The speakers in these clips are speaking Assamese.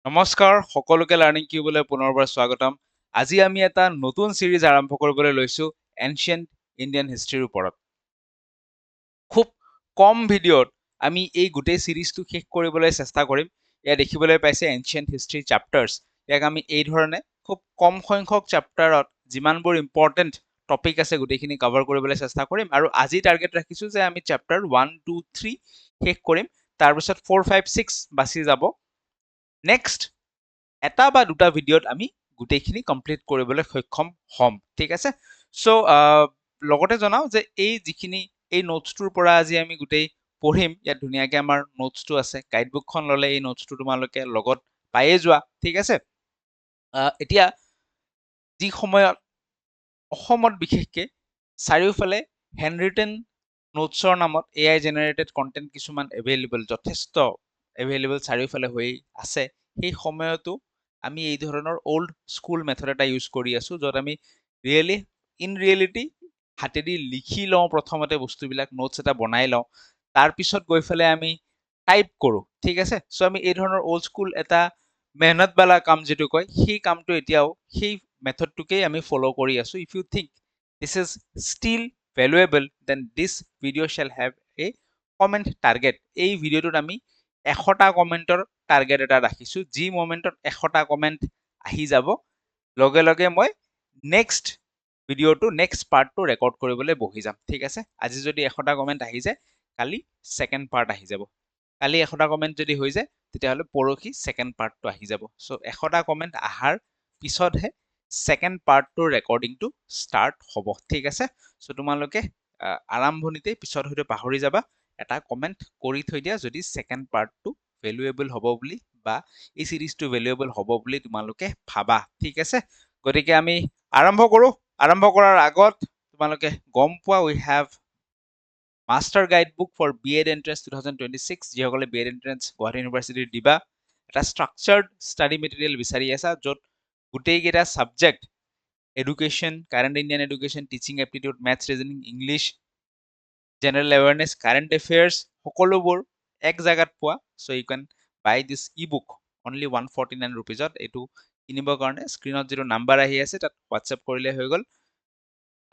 নমস্কাৰ সকলোকে লাৰ্ণিং কিউবলৈ পুনৰবাৰ স্বাগতম। আজি আমি এটা নতুন সিৰিজ আৰম্ভ কৰিবলৈ লৈছো এনচিয়েন্ট ইণ্ডিয়ান হিষ্ট্ৰীৰ ওপৰত। খুব কম ভিডিঅ'ত আমি এই গোটেই সিৰিজটো শেষ কৰিবলৈ চেষ্টা কৰিম। ইয়াত দেখিবলৈ পাইছে এনচিয়েন্ট হিষ্ট্ৰী চেপ্টাৰ্ছ। ইয়াক আমি এই ধৰণে খুব কম সংখ্যক চেপ্টাৰত যিমানবোৰ ইম্পৰ্টেণ্ট টপিক আছে গোটেইখিনি কভাৰ কৰিবলৈ চেষ্টা কৰিম। আৰু আজি টাৰ্গেট ৰাখিছো যে আমি চেপ্টাৰ 1, 2, 3 শেষ কৰিম। তাৰপিছত 4, 5, 6 বাছি যাব। নেক্সট এটা বা দুটা ভিডিঅ'ত আমি গোটেইখিনি কমপ্লিট কৰিবলৈ সক্ষম হ'ম। ঠিক আছে, চ' লগতে জনাও যে এই নোটছটোৰ পৰা আজি আমি গোটেই পঢ়িম। ইয়াত ধুনীয়াকে আমাৰ নোটছটো আছে। গাইডবুকখন ল'লে এই নোটছটো তোমালোকে লগত পায়ে যোৱা। ঠিক আছে, এতিয়া যি সময়ত অসমত বিশেষকে চাৰিওফালে হেণ্ডৰিটেন নোটছৰ নামত AI জেনেৰেটেড কণ্টেণ্ট কিছুমান যথেষ্ট এভেইলেবল চাৰিওফালে হৈ আছে, সেই সময়তো আমি এই ধৰণৰ অল্ড স্কুল মেথড এটা ইউজ কৰি আছো, য'ত আমি ইন ৰিয়েলিটি হাতেদি লিখি লওঁ। প্ৰথমতে বস্তুবিলাক নোটছ এটা বনাই লওঁ, তাৰপিছত গৈ পেলাই আমি টাইপ কৰোঁ। ঠিক আছে, চ' আমি এই ধৰণৰ অল্ড স্কুল এটা মেহনতবালা কাম যিটো কয়, সেই কামটো এতিয়াও সেই মেথডটোকেই আমি ফ'ল' কৰি আছো। If you think this is still valuable then this video' shall have a comment target. এই ভিডিঅ'টোত আমি 100টা কমেণ্টৰ টাৰ্গেট এটা ৰাখিছো। যি মমেণ্টত 100টা কমেণ্ট আহি যাব, লগে লগে মই নেক্সট পাৰ্টটো ৰেকৰ্ড কৰিবলৈ বহি যাম। ঠিক আছে, আজি যদি 100টা কমেণ্ট আহি যায়, কালি ছেকেণ্ড পাৰ্ট আহি যাব। কালি 100টা কমেণ্ট যদি হৈ যায়, তেতিয়াহ'লে পৰহি ছেকেণ্ড পাৰ্টটো আহি যাব। চ' 100টা কমেণ্ট অহাৰ পিছতহে ছেকেণ্ড পাৰ্টটোৰ ৰেকৰ্ডিংটো ষ্টাৰ্ট হ'ব। ঠিক আছে, চ' তোমালোকে আৰম্ভণিতে পিছত হয়তো পাহৰি যাবা, এটা কমেণ্ট কৰি থৈ দিয়া যদি ছেকেণ্ড পাৰ্টটো ভেলুৱেবল হ'ব বুলি বা এই সিৰিজটো ভেলুৱেবল হ'ব বুলি তোমালোকে ভাবা। ঠিক আছে, গতিকে আমি আৰম্ভ কৰোঁ। আৰম্ভ কৰাৰ আগত তোমালোকে গম পোৱা we have master guide book for BEd entrance 2026। যিসকলে BEd এন্ট্ৰেন্স গুৱাহাটী ইউনিভাৰ্চিটিৰ দিবা, এটা ষ্ট্ৰাকচাৰ্ড ষ্টাডি মেটেৰিয়েল বিচাৰি আছা, য'ত গোটেইকেইটা subject education, current Indian education, teaching aptitude, maths, reasoning, English, general awareness, current affairs সকলোবোৰ এক জাগাত পোৱা। So' you can buy this ebook only 149 ৰুপিজত। এইটো কিনিবৰ কাৰণে স্ক্ৰীণত যিটো নাম্বাৰ আহি আছে তাত হোৱাটছএপ কৰিলে হৈ গ'ল।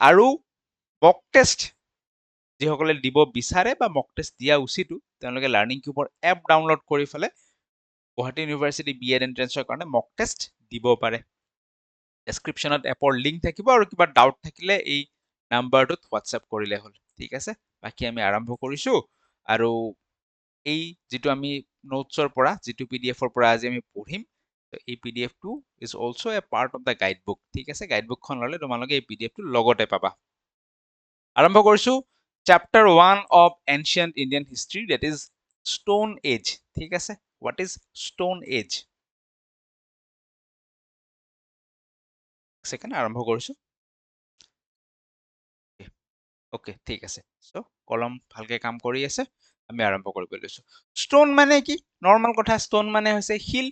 আৰু মক টেষ্ট যিসকলে দিব বিচাৰে বা মক টেষ্ট দিয়া উচিতো, তেওঁলোকে লাৰ্ণিং কিউবৰ এপ ডাউনলোড কৰি পেলাই গুৱাহাটী ইউনিভাৰ্চিটি BEd এন্ট্ৰেন্সৰ কাৰণে মক টেষ্ট দিব পাৰে। ডেছক্ৰিপশ্যনত এপৰ লিংক থাকিব, আৰু কিবা ডাউট থাকিলে এই নাম্বাৰটোত হোৱাটছএপ কৰিলে হ'ল। ঠিক আছে, বাকী আমি আৰম্ভ কৰিছো। আৰু এই যিটো আমি নোটছৰ পৰা, যিটো PDFৰ পৰা আজি আমি পঢ়িম, এই PDFটো is also' a part of the guide book. ঠিক আছে, গাইড বুকখন ল'লে তোমালোকে এই PDFটো লগতে পাবা। আৰম্ভ কৰিছো chapter 1 of ancient Indian history, that is stone age. ঠিক আছে, what is stone age? Second আৰম্ভ কৰিছো। অ'কে, ঠিক আছে, চ' কলম ভালকে কাম কৰি আছে, আমি আৰম্ভ কৰিব লৈছো। ষ্টোন মানে কি? নৰ্মেল কথা, ষ্টোন মানে হৈছে শিল।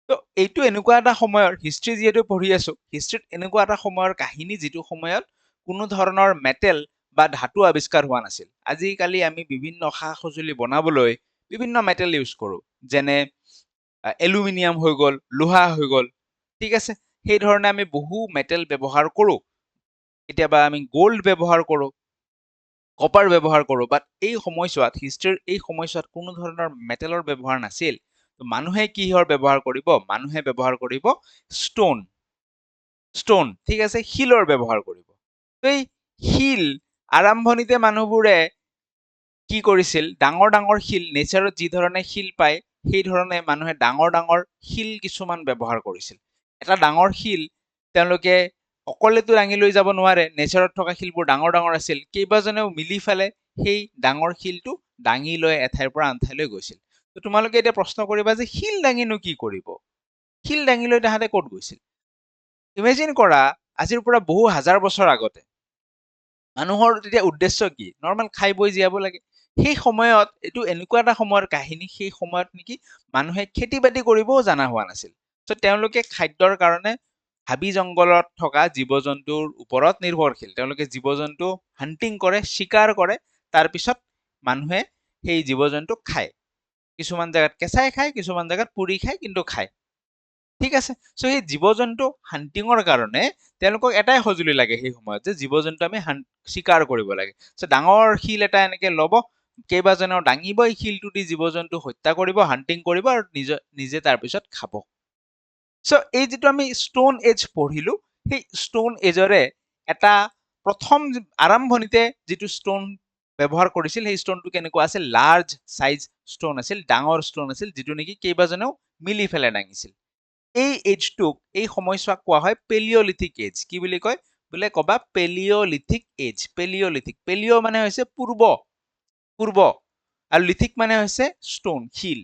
তো এইটো এনেকুৱা এটা সময়ৰ হিষ্ট্ৰী, যিহেতু পঢ়ি আছো, হিষ্ট্ৰীত এনেকুৱা এটা সময়ৰ কাহিনী যিটো সময়ত কোনো ধৰণৰ মেটেল বা ধাতু আৱিষ্কাৰ হোৱা নাছিল। আজিকালি আমি বিভিন্ন সা সঁজুলি বনাবলৈ বিভিন্ন মেটেল ইউজ কৰো, যেনে এলুমিনিয়াম হৈ গ'ল, লোহা হৈ গ'ল। ঠিক আছে, সেই ধৰণে আমি বহু মেটেল ব্যৱহাৰ কৰো। কেতিয়াবা আমি গোল্ড ব্যৱহাৰ কৰো, কপাৰ ব্যৱহাৰ কৰো, বাট এই সময়ছোৱাত, হিষ্ট্ৰীৰ এই সময়ছোৱাত কোনো ধৰণৰ মেটেলৰ ব্যৱহাৰ নাছিল। মানুহে কিহৰ ব্যৱহাৰ কৰিব? মানুহে ব্যৱহাৰ কৰিব ষ্টোন। ঠিক আছে, শিলৰ ব্যৱহাৰ কৰিব। এই শিল আৰম্ভণিতে মানুহবোৰে কি কৰিছিল? ডাঙৰ ডাঙৰ শিল, নেচাৰত যি ধৰণে শিল পায় সেই ধৰণে মানুহে ডাঙৰ ডাঙৰ শিল কিছুমান ব্যৱহাৰ কৰিছিল। এটা ডাঙৰ শিল তেওঁলোকে অকলেতো দাঙি লৈ যাব নোৱাৰে, নেচাৰত থকা শিলবোৰ ডাঙৰ ডাঙৰ আছিল। কেইবাজনেও মিলি ফেলে সেই ডাঙৰ শিলটো দাঙি লৈ এঠাইৰ পৰা আন ঠাইলৈ গৈছিল। তো তোমালোকে এতিয়া প্ৰশ্ন কৰিবা যে শিল দাঙিনো কি কৰিব? শিল দাঙি লৈ তাহাঁতে ক'ত গৈছিল? ইমেজিন কৰা, আজিৰ পৰা বহু হাজাৰ বছৰ আগতে মানুহৰ তেতিয়া উদ্দেশ্য কি? নৰ্মেল খাই বৈ জীয়াব লাগে। সেই সময়ত এইটো এনেকুৱা এটা সময়ৰ কাহিনী, সেই সময়ত নেকি মানুহে খেতি বাতি কৰিবও জনা হোৱা নাছিল। চ' তেওঁলোকে খাদ্যৰ কাৰণে হাবি জংঘলত থকা জীৱ জন্তুৰ ওপৰত নিৰ্ভৰশীল। তেওঁলোকে জীৱ জন্তু হাণ্টিং কৰে, চিকাৰ কৰে, তাৰপিছত মানুহে সেই জীৱ জন্তুক খায়। কিছুমান জেগাত কেঁচাই খায়, কিছুমান জেগাত পুৰি খায়, কিন্তু খায়। ঠিক আছে। চ' সেই জীৱ জন্তু হাণ্টিঙৰ কাৰণে তেওঁলোকক এটাই সঁজুলি লাগে সেই সময়ত, যে জীৱ জন্তু আমি চিকাৰ কৰিব লাগে। চ' ডাঙৰ শিল এটা এনেকে ল'ব, কেইবাজনেও দাঙিব, এই শিলটো দি জীৱ জন্তু হত্যা কৰিব, হাণ্টিং কৰিব আৰু নিজে তাৰপিছত খাব। চ' এই যিটো আমি ষ্টোন এজ পঢ়িলো, সেই ষ্টোন এজৰে এটা প্ৰথম আৰম্ভণিতে যিটো ষ্টোন ব্যৱহাৰ কৰিছিল, সেই ষ্টোনটো কেনেকুৱা আছিল, লাৰ্জ চাইজ ষ্টোন আছিল, ডাঙৰ ষ্টোন আছিল, যিটো নেকি কেইবাজনেও মিলি পেলাই দাঙিছিল। এই এজটোক, এই সময়ছোৱাক কোৱা হয় পেলিঅলিথিক এজ। কি বুলি কয় বোলে, কবা পেলিঅলিথিক এজ। পেলিঅলিথিক, পেলিঅ মানে হৈছে পূৰ্ব, আৰু লিথিক মানে হৈছে ষ্টোন, শিল।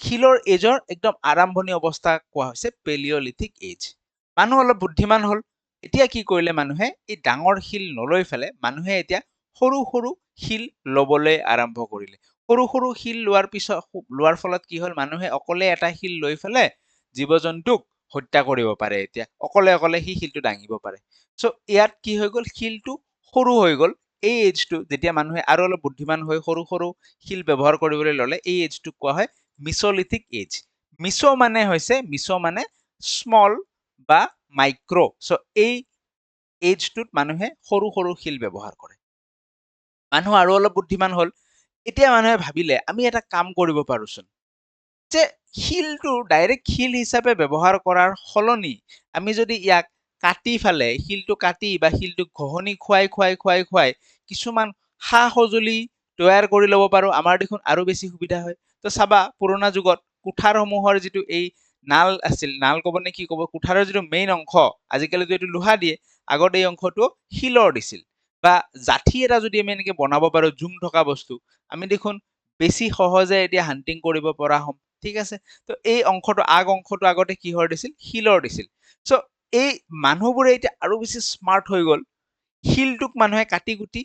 শিলৰ এজৰ একদম আৰম্ভণি অৱস্থা কোৱা হৈছে পেলিঅলিথিক এজ। মানুহ অলপ বুদ্ধিমান হ'ল, এতিয়া কি কৰিলে মানুহে, এই ডাঙৰ শিল নলৈ ফেলে মানুহে এতিয়া সৰু সৰু শিল লবলৈ আৰম্ভ কৰিলে। সৰু সৰু শিল লোৱাৰ ফলত কি হ'ল, মানুহে অকলে এটা শিল লৈ ফেলে জীৱ জন্তুক হত্যা কৰিব পাৰে। এতিয়া অকলে অকলে সি শিলটো দাঙিব পাৰে। চ' ইয়াত কি হৈ গ'ল, শিলটো সৰু হৈ গ'ল। এই এজটো যেতিয়া মানুহে আৰু অলপ বুদ্ধিমান হৈ সৰু সৰু শিল ব্যৱহাৰ কৰিবলৈ ললে, এই এজটোক কোৱা হয় মিছলিথিক এজ। মিছ মানে স্মল বা মাইক্ৰ'। চ' এই এজটোত মানুহে সৰু সৰু শিল ব্যৱহাৰ কৰে। মানুহ আৰু অলপ বুদ্ধিমান হ'ল, এতিয়া মানুহে ভাবিলে আমি এটা কাম কৰিব পাৰোচোন, যে শিলটো ডাইৰেক্ট শিল হিচাপে ব্যৱহাৰ কৰাৰ সলনি আমি যদি ইয়াক কাটি ফেলে, শিলটো কাটি বা শিলটোক ঘহনি খুৱাই কিছুমান সা সঁজুলি তৈয়াৰ কৰি ল'ব পাৰো, আমাৰ দেখোন আৰু বেছি সুবিধা হয়। তো চাবা, পুৰণা যুগত কুঠাৰসমূহৰ যিটো এই নাল আছিল, নাল ক'ব নে কি ক'ব, কুঠাৰৰ যিটো মেইন অংশ, আজিকালিতো এইটো লোহা দিয়ে, আগত এই অংশটো শিলৰ দিছিল। বা জাঠি এটা যদি আমি এনেকে বনাব পাৰো, জুং থকা বস্তু, আমি দেখোন বেছি সহজে এতিয়া হাণ্টিং কৰিব পৰা হ'ম। ঠিক আছে। তো এই অংশটো, অংশটো আগতে কিহৰ দিছিল, শিলৰ দিছিল। চ' এই মানুহবোৰে এতিয়া আৰু বেছি স্মাৰ্ট হৈ গ'ল, শিলটোক মানুহে কাটি কুটি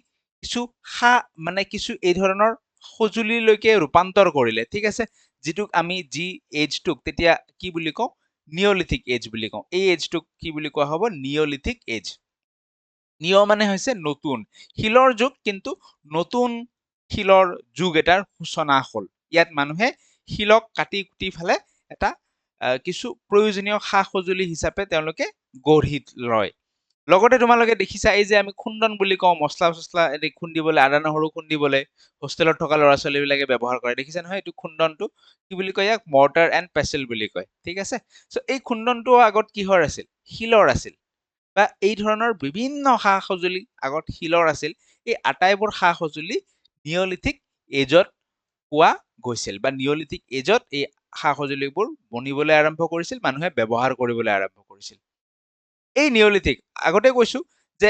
কিছু এই ধৰণৰ সঁজুলিলৈকে ৰূপান্তৰ কৰিলে। ঠিক আছে। যিটোক আমি এজটোক তেতিয়া কি বুলি কওঁ, নিঅলিথিক এজ বুলি কওঁ। এই এজটোক কি বুলি কোৱা হ'ব, নিঅলিথিক এজ। নিঅ মানে হৈছে নতুন, শিলৰ যুগ, কিন্তু নতুন শিলৰ যুগ এটাৰ সূচনা হ'ল। ইয়াত মানুহে শিলক কাটি কুটি ফেলে এটা কিছু প্ৰয়োজনীয় সা সঁজুলি হিচাপে তেওঁলোকে গঢ়ি লয়। লগতে তোমালোকে দেখিছা, এই যে আমি খুন্দন বুলি কওঁ, মছলা চছলা খুন্দিবলৈ, আদা নহৰু খুন্দিবলৈ হোষ্টেলত থকা ল'ৰা ছোৱালী বিলাকে ব্যৱহাৰ কৰে, দেখিছা নহয়? এইটো খুন্দনটো কি বুলি কয়, ইয়াক মৰ্টাৰ এণ্ড পেছেল বুলি কয়। ঠিক আছে। চ' এই খুন্দনটো আগত কিহৰ আছিল, শিলৰ আছিল। বা এই ধৰণৰ বিভিন্ন সা সঁজুলি আগত শিলৰ আছিল। এই আটাইবোৰ সা সঁজুলি নিঅলিথিক এজত পোৱা গৈছিল, বা নিঅলিথিক এজত এই সা সঁজুলিবোৰ বনিবলৈ আৰম্ভ কৰিছিল, মানুহে ব্যৱহাৰ কৰিবলৈ আৰম্ভ কৰিছিল। এই নিঅলিথিক, আগতে কৈছো যে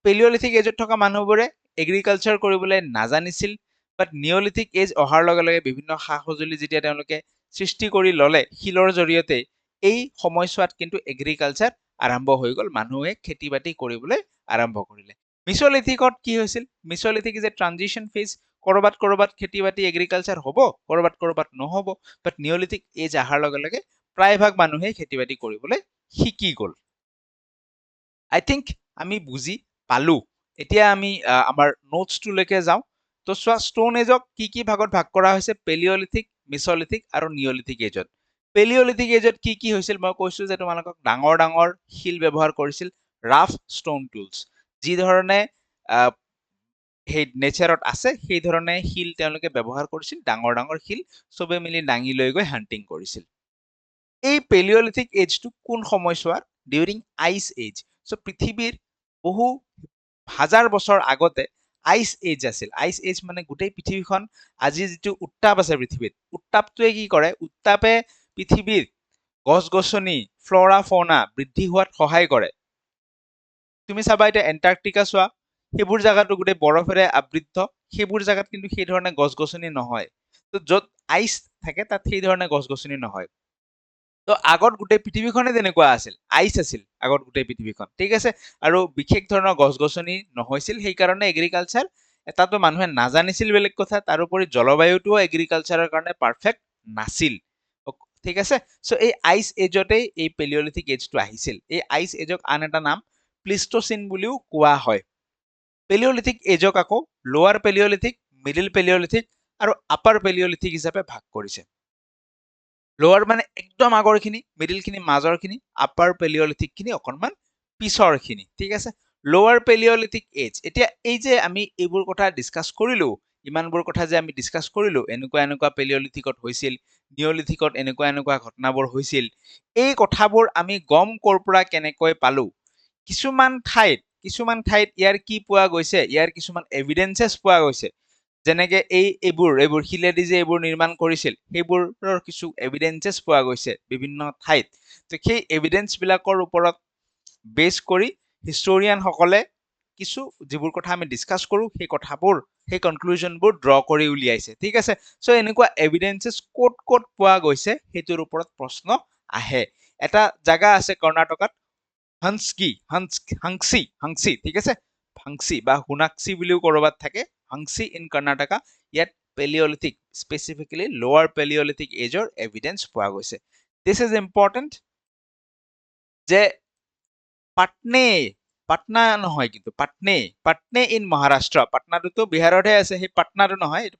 পেলিঅলিথিক এজত থকা মানুহবোৰে এগ্ৰিকালচাৰ কৰিবলৈ নাজানিছিল, বাট নিঅলিথিক এজ অহাৰ লগে লগে বিভিন্ন সা সঁজুলি যেতিয়া তেওঁলোকে সৃষ্টি কৰি ললে শিলৰ জৰিয়তে, এই সময়ছোৱাত কিন্তু এগ্ৰিকালচাৰ আৰম্ভ হৈ গ'ল, মানুহে খেতি বাতি কৰিবলৈ আৰম্ভ কৰিলে। মিছলিথিকত কি হৈছিল, মিছলিথিক ইজ এ ট্ৰানজিশন ফেজ। কৰবাত খেতি বাতি এগ্ৰিকালচাৰ হ'ব, কৰবাত নহ'ব। বাট নিঅলিথিক এজ অহাৰ লগে লগে প্ৰায়ভাগ মানুহে খেতি বাতি কৰিবলৈ শিকি গ'ল। আই থিংক আমি বুজি পালো। এতিয়া আমি আমাৰ নোটছটোলৈকে যাওঁ। তো চোৱা, ষ্টোন এজক কি কি ভাগত ভাগ কৰা হৈছে, পেলিঅলিথিক, মিছলিথিক আৰু নিঅলিথিক এজত। পেলিঅলিথিক এজত কি কি হৈছিল, মই কৈছো যে তোমালোকক ডাঙৰ ডাঙৰ শিল ব্যৱহাৰ কৰিছিল, ৰাফ ষ্টোন টুলছ। যি ধৰণে সেই নেচাৰত আছে, সেই ধৰণে শিল তেওঁলোকে ব্যৱহাৰ কৰিছিল, ডাঙৰ ডাঙৰ শিল চবে মিলি দাঙি লৈ গৈ হাণ্টিং কৰিছিল। এই পেলিঅলিথিক এজটো কোন সময়ছোৱাৰ, ডিউৰিং আইচ এজ। চ' পৃথিৱীৰ বহু হাজাৰ বছৰ আগতে আইচ এজ আছিল। আইচ এজ মানে গোটেই পৃথিৱীখন, আজি যিটো উত্তাপ আছে পৃথিৱীত, উত্তাপটোৱে কি কৰে, উত্তাপে পৃথিৱীৰ গছ গছনি, ফ্লৰা ফৌনা বৃদ্ধি হোৱাত সহায় কৰে। তুমি চাবা এতিয়া এণ্টাৰ্কটিকা চোৱা, সেইবোৰ জাগাতো গোটেই বৰফেৰে আবৃদ্ধ, সেইবোৰ জাগাত কিন্তু সেই ধৰণে গছ গছনি নহয়। তো য'ত আইচ থাকে তাত সেই ধৰণে গছ গছনি নহয়। তো আগত গোটেই পৃথিৱীখনে যেনেকুৱা আছিল, আইচ আছিল আগত গোটেই পৃথিৱীখন। ঠিক আছে। আৰু বিশেষ ধৰণৰ গছ গছনি নহৈছিল, সেইকাৰণে এগ্ৰিকালচাৰ এটাতো মানুহে নাজানিছিল, বেলেগ কথা, তাৰোপৰি জলবায়ুটোও এগ্ৰিকালচাৰৰ কাৰণে পাৰফেক্ট নাছিল। ঠিক আছে। চ' এই আইচ এজতেই এই পেলিঅলিথিক এজটো আহিছিল। এই আইচ এজক আন এটা নাম প্লিষ্টচিন বুলিও কোৱা হয়। পেলিঅলিথিক এজক আকৌ লোৱাৰ পেলিঅলিথিক, মিডিল পেলিঅলিথিক আৰু আপাৰ পেলিঅলিথিক হিচাপে ভাগ কৰিছে। লোৱাৰ মানে একদম আগৰখিনি, মিডিলখিনি মাজৰখিনি, আপাৰ পেলিঅলিথিকখিনি অকণমান পিছৰখিনি, ঠিক আছে। লোৱাৰ পেলিঅলিথিক এজ, এতিয়া এই যে আমি এইবোৰ কথা ডিছকাছ কৰিলো, ইমানবোৰ কথা যে আমি ডিছকাছ কৰিলো, এনেকুৱা এনেকুৱা পেলিঅলিথিকত হৈছিল, নিঅলিথিকত এনেকুৱা এনেকুৱা ঘটনাবোৰ হৈছিল, এই কথাবোৰ আমি গম ক'ৰ পৰা কেনেকৈ পালো? কিছুমান ঠাইত ইয়াৰ কি পোৱা গৈছে, ইয়াৰ কিছুমান এভিডেন্সেছ পোৱা গৈছে, যেনেকে এইবোৰ শিলেদি যে এইবোৰ নিৰ্মাণ কৰিছিল, সেইবোৰৰ কিছু এভিডেন্সেছ পোৱা গৈছে বিভিন্ন ঠাইত। তো সেই এভিডেন্স বিলাকৰ ওপৰত বেছ কৰি হিষ্টৰিয়ানসকলে কিছু যিবোৰ কথা আমি ডিছকাছ কৰো, সেই কথাবোৰ, সেই কনক্লুজনবোৰ ড্ৰ কৰি উলিয়াইছে, ঠিক আছে। চ' এনেকুৱা এভিডেন্সেছ ক'ত ক'ত পোৱা গৈছে সেইটোৰ ওপৰত প্ৰশ্ন আহে। এটা জাগা আছে কৰ্ণাটকাত, হাংসি, ঠিক আছে, হাংসি বা হুনাক্সি বুলিও কৰবাত থাকে, হাংসি ইন কৰ্ণাটকা। ইয়াত পেলিঅলিথিক, স্পেচিফিকেলি লোৱাৰ পেলিঅলিথিক এজৰ এভিডেন্স পোৱা গৈছে। দিছ ইজ ইম্পৰ্টেণ্ট যে পাটনা নহয়, কিন্তু পাটনে ইন মহাৰাষ্ট্ৰ, পাটনাটোতো বিহাৰতহে আছে, সেই পাটনাটো নহয়, এইটো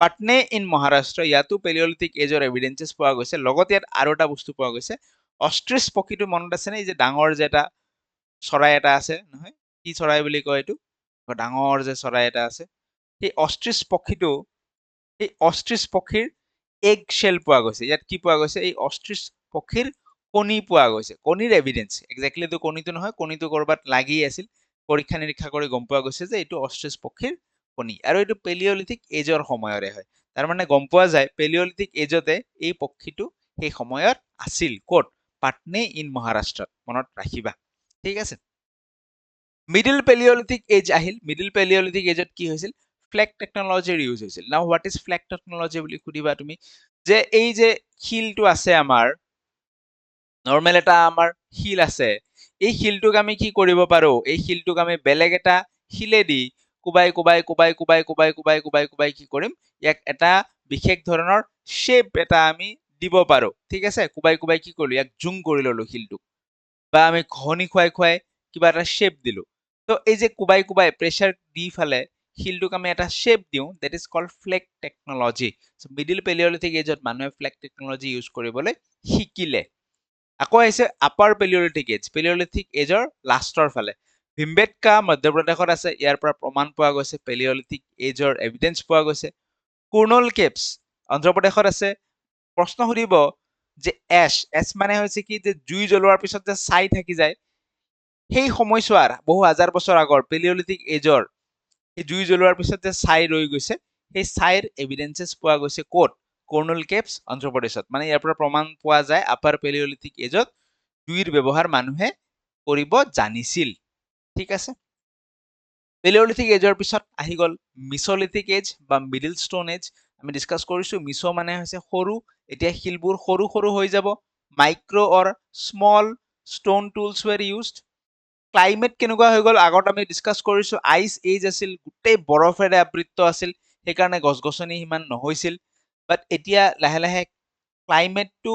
পাটনে ইন মহাৰাষ্ট্ৰ, ইয়াতো পেলিঅলিথিক এজৰ এভিডেন্সেছ পোৱা গৈছে। লগত ইয়াত আৰু এটা বস্তু পোৱা গৈছে, অষ্ট্ৰিচ পক্ষীটো মনত আছেনে? এই যে ডাঙৰ যে এটা চৰাই এটা আছে নহয়, কি চৰাই বুলি কয় এইটো, ডাঙৰ যে চৰাই এটা আছে, সেই অষ্ট্ৰিচ পক্ষীৰ এগ শেল পোৱা গৈছে। ইয়াত কি পোৱা গৈছে? এই অষ্ট্ৰিচ পক্ষীৰ কণী পোৱা গৈছে, কণীৰ এভিডেন্স। একজেক্টলি এইটো কণীটো নহয়, কণীটো কৰবাত লাগি আছিল, পৰীক্ষা নিৰীক্ষা কৰি গম পোৱা গৈছে যে এইটো অষ্ট্ৰিচ পক্ষীৰ কণী, আৰু এইটো পেলিঅলিথিক এজৰ সময়ৰে হয়। তাৰ মানে গম পোৱা যায় পেলিঅলিথিক এজতে এই পক্ষীটো সেই সময়ত আছিল। ক'ত? পাটনে ইন মহাৰাষ্ট্ৰত, মনত ৰাখিবা, ঠিক আছে। মিডিল পেলিঅলিথিক এজ আহিল। মিডিল পেলিঅলিথিক এজত কি হৈছিল? ফ্লেগ টেকনলজিৰ ইউজ হৈছিল। নাও হোৱাট ইজ ফ্লেগ টেকনলজি বুলি সুধিবা তুমি, যে এই যে শিলটো আছে আমাৰ, নৰ্মেল এটা আমাৰ শিল আছে, এই শিলটোক আমি কি কৰিব পাৰো? এই শিলটোক আমি বেলেগ এটা শিলেদি কোবাই কোবাই কোবাই কোবাই কোবাই কোবাই কোবাই কোবাই কি কৰিম? ইয়াক এটা বিশেষ ধৰণৰ শ্বেপ এটা আমি দিব পাৰো, ঠিক আছে। কোবাই কোবাই কি কৰিলো? ইয়াক জুম কৰি ললো শিলটোক, বা আমি ঘহনি খুৱাই খুৱাই কিবা এটা শ্বেপ দিলো। তো এই যে কোবাই কোবাই প্ৰেছাৰ দি ফালে শিলটোক আমি এটা শ্বেপ দিওঁ, that is called flake technology. Middle palaeolithic এজত মানুহে ফ্লেগ টেকনলজি ইউজ কৰিবলৈ শিকিলে। আকৌ আহিছে আপাৰ পেলিঅলিথিক এজৰ লাষ্টৰ ফালে। ভীমবেটকা মধ্যপ্ৰদেশত আছে, ইয়াৰ পৰা প্ৰমাণ পোৱা গৈছে, পেলিঅলিথিক এজৰ এভিডেন্স পোৱা গৈছে। কুৰ্নুল কেভছ অন্ধ্ৰপ্ৰদেশত আছে। প্ৰশ্ন সুধিব যে এছ মানে হৈছে কি, যে জুই জ্বলোৱাৰ পিছত যে ছাই থাকি যায়, সেই সময়ছোৱাৰ বহু হাজাৰ বছৰ আগৰ পেলিঅলিথিক এজৰ এই জুই জ্বলোৱাৰ পিছত যে ছাই ৰৈ গৈছে, সেই ছাইৰ এভিডেন্সেছ পোৱা গৈছে ক'ত? কুৰ্নুল কেভছ অন্ধ্ৰপ্ৰদেশত। মানে ইয়াৰ পৰা প্ৰমাণ পোৱা যায় আপাৰ পেলিঅলিথিক এজত জুইৰ ব্যৱহাৰ মানুহে কৰিব জানিছিল, ঠিক আছে। পেলিঅলিথিক এজৰ পিছত আহি গ'ল মিছলিথিক এজ বা মিডিল ষ্টোন এজ। আমি ডিছকাছ কৰিছো, মিছ মানে হৈছে সৰু, এতিয়া শিলবোৰ সৰু সৰু হৈ যাব, micro or small stone tools were used. Climate কেনেকুৱা হৈ গ'ল? আগত আমি ডিছকাছ কৰিছো, আইচ এজ আছিল, গোটেই বৰফেৰে আবৃত্ত আছিল, সেইকাৰণে গছ গছনি সিমান নহৈছিল। বাট এতিয়া লাহে লাহে ক্লাইমেটটো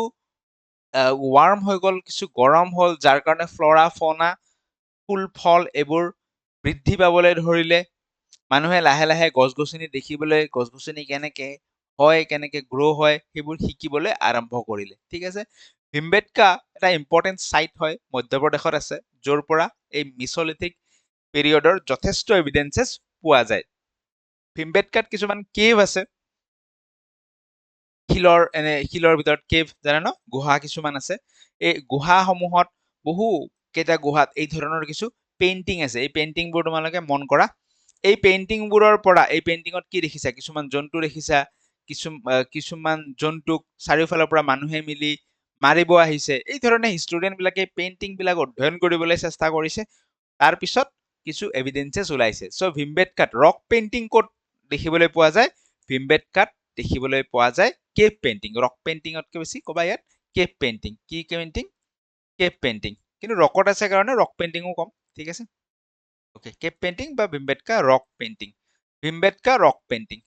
ৱাৰ্ম হৈ গ'ল, কিছু গৰম হ'ল, যাৰ কাৰণে ফ্লৰা ফনা, ফুল ফল এইবোৰ বৃদ্ধি পাবলৈ ধৰিলে। মানুহে লাহে লাহে গছ গছনি দেখিবলৈ, গছ গছনি কেনেকে হয়, কেনেকে গ্ৰ' হয়, সেইবোৰ শিকিবলৈ আৰম্ভ কৰিলে, ঠিক আছে। ভীমবেটকা এটা ইম্পৰ্টেণ্ট চাইট হয়, মধ্যপ্ৰদেশত আছে, য'ৰ পৰা এই মিছলিথিক পিৰিয়ডৰ যথেষ্ট এভিডেন্সেছ পোৱা যায়। ভীমবেটকাত কিছুমান কেভ আছে, শিলৰ ভিতৰত কেভ, জানে ন, গুহা কিছুমান আছে। এই গুহাসমূহত বহু কেইটা গুহাত এই ধৰণৰ কিছু পেইণ্টিং আছে। এই পেইণ্টিংবোৰ তোমালোকে মন কৰা। এই পেইণ্টিংবোৰৰ পৰা, এই পেইণ্টিঙত কি দেখিছা? কিছুমান জন্তু দেখিছা, কিছুমান জন্তুক চাৰিওফালৰ পৰা মানুহে মিলি মাৰিব আহিছে। এই ধৰণে হিষ্টৰিয়ান বিলাকে পেইণ্টিং বিলাক অধ্যয়ন কৰিবলৈ চেষ্টা কৰিছে, তাৰ পিছত কিছু এভিডেন্সেছ ওলাইছে। চ' ভীমবেটকাত ৰক পেইণ্টিং ক'ত দেখিবলৈ পোৱা যায়? ভীমবেটকাত দেখিবলৈ পোৱা যায় কেভ পেইণ্টিং। ৰক পেইণ্টিঙতকৈ বেছি ক'বা ইয়াত কেভ পেইণ্টিং। কি পেইণ্টিং? Cave painting. কিন্তু ৰকত আছে কাৰণে ৰক পেইণ্টিঙো কম, ঠিক আছে। ওকে, কেভ পেইণ্টিং বা Bhimbetka rock painting. Bhimbetka rock painting,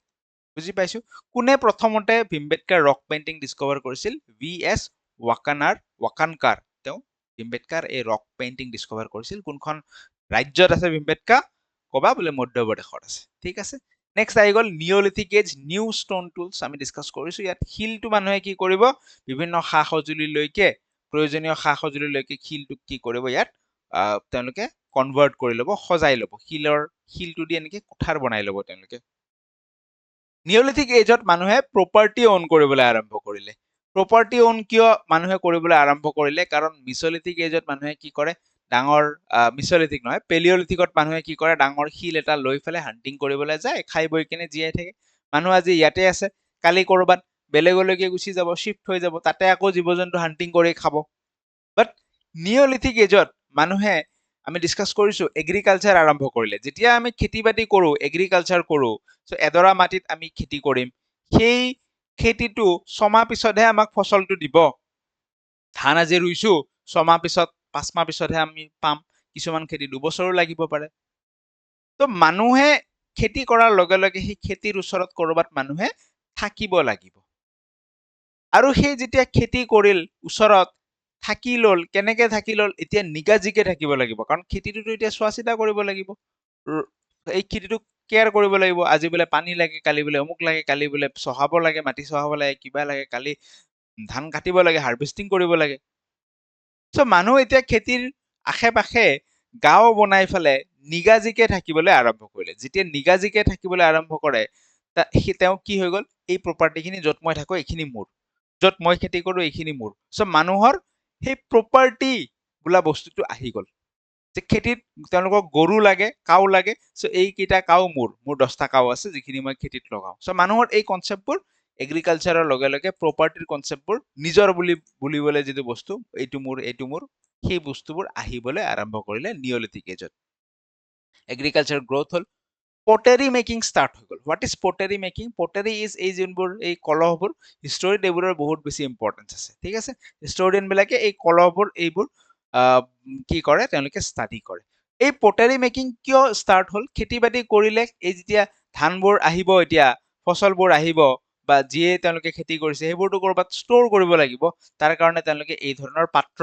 বুজি পাইছো। কোনে প্ৰথমতে ভীমবেটকাৰ ৰক পেইণ্টিং ডিস্কভাৰ কৰিছিল? VS ৱাকানকাৰ, তেওঁ ভীমবেটকাৰ এই ৰক পেইণ্টিং ডিস্কভাৰ কৰিছিল। কোনখন ৰাজ্যত আছে ভীমবেটকা? ক'বা বোলে মধ্যপ্ৰদেশত আছে, ঠিক আছে। নেক্সট আহি গ'ল নিঅলিথিক এজ নিউ ষ্টোন টুলছ আমি ডিছকাছ কৰিছোঁ ইয়াত শিলটো মানুহে কি কৰিব বিভিন্ন সা সঁজুলিলৈকে প্ৰয়োজনীয় সা সঁজুলিলৈকে শিলটোক কি কৰিব ইয়াত তেওঁলোকে কনভাৰ্ট কৰি ল'ব সজাই ল'ব শিলটো দি এনেকে কুঠাৰ বনাই ল'ব তেওঁলোকে নিঅলিথিক এজত মানুহে প্ৰপাৰ্টি অন কৰিবলৈ আৰম্ভ কৰিলে প্ৰপাৰ্টি অন কিয় মানুহে কৰিবলৈ আৰম্ভ কৰিলে কাৰণ মিছলিথিক এজত মানুহে কি কৰে ডাঙৰ মিছলিথিক নহয় পেলিঅলিথিকত মানুহে কি কৰে ডাঙৰ শিল এটা লৈ পেলাই হান্টিং কৰিবলৈ যায় খাই বৈ কিনে জীয়াই থাকে মানুহ আজি ইয়াতে আছে কালি কৰবাত বেলেগলৈকে গুচি যাব শিফ্ট হৈ যাব তাতে আকৌ জীৱ জন্তু হান্টিং কৰি খাব বাট নিঅলিথিক এজত মানুহে আমি ডিছকাছ কৰিছোঁ এগ্ৰিকালচাৰ আৰম্ভ কৰিলে যেতিয়া আমি খেতি বাতি কৰোঁ এগ্ৰিকালচাৰ কৰোঁ চ' এডৰা মাটিত আমি খেতি কৰিম সেই খেতিটো ছমাহ পিছতহে আমাক ফচলটো দিব ধান আজি ৰুইছো ছমাহ পিছত 5 মাহ পিছতহে আমি পাম কিছুমান খেতি 2 বছৰো লাগিব পাৰে তো মানুহে খেতি কৰাৰ লগে লগে সেই খেতিৰ ওচৰত কৰবাত মানুহে থাকিব লাগিব আৰু সেই যেতিয়া খেতি কৰিল ওচৰত থাকি লল কেনেকে থাকি লল এতিয়া নিগাজিকে থাকিব লাগিব কাৰণ খেতিটোতো এতিয়া চোৱা চিতা কৰিব লাগিব এই খেতিটোক কেয়াৰ কৰিব লাগিব আজি বোলে পানী লাগে কালি বোলে অমুক লাগে কালি বোলে চহাব লাগে মাটি চহাব লাগে কিবা লাগে কালি ধান কাটিব লাগে হাৰ্ভেষ্টিং কৰিব লাগে চ' মানুহ এতিয়া খেতিৰ আশে পাশে গাঁও বনাই ফেলে নিগাজিকে থাকিবলৈ আৰম্ভ কৰিলে যেতিয়া নিগাজিকে থাকিবলৈ আৰম্ভ কৰে তেওঁ কি হৈ গ'ল এই প্ৰপাৰ্টিখিনি য'ত মই থাকো এইখিনি মোৰ য'ত মই খেতি কৰো এইখিনি মোৰ চ' মানুহৰ সেই প্ৰপাৰ্টি বোলা বস্তুটো আহি গ'ল যে খেতিত তেওঁলোকক গৰু লাগে কাউ লাগে চ' এইকেইটা কাউ মোৰ 10টা কাউ আছে যিখিনি মই খেতিত লগাওঁ চ' মানুহৰ এই কনচেপ্টবোৰ এগ্ৰিকালচাৰৰ লগে লগে প্ৰপাৰ্টিৰ কনচেপ্টবোৰ নিজৰ বুলিবলৈ যিটো বস্তু এইটো মোৰ সেই বস্তুবোৰ আহিবলৈ আৰম্ভ কৰিলে নিঅলিথিক এজত এগ্ৰিকালচাৰ গ্ৰোথ হ'ল পটাৰী মেকিং ষ্টাৰ্ট হৈ গ'ল what is pottery making pottery is এই যোনবোৰ এই কলহবোৰ হিষ্টৰীত এইবোৰৰ বহুত বেছি ইম্পৰ্টেঞ্চ আছে ঠিক আছে হিষ্টৰিয়ান বিলাকে এই কলহবোৰ এইবোৰ কি কৰে তেওঁলোকে ষ্টাডি কৰে এই পটাৰী মেকিং কিয় ষ্টাৰ্ট হ'ল খেতি বাতি কৰিলে এই যেতিয়া ধানবোৰ আহিব এতিয়া ফচলবোৰ আহিব বা যিয়ে তেওঁলোকে খেতি কৰিছে সেইবোৰতো কৰবাত ষ্ট'ৰ কৰিব লাগিব তাৰ কাৰণে তেওঁলোকে এই ধৰণৰ পাত্ৰ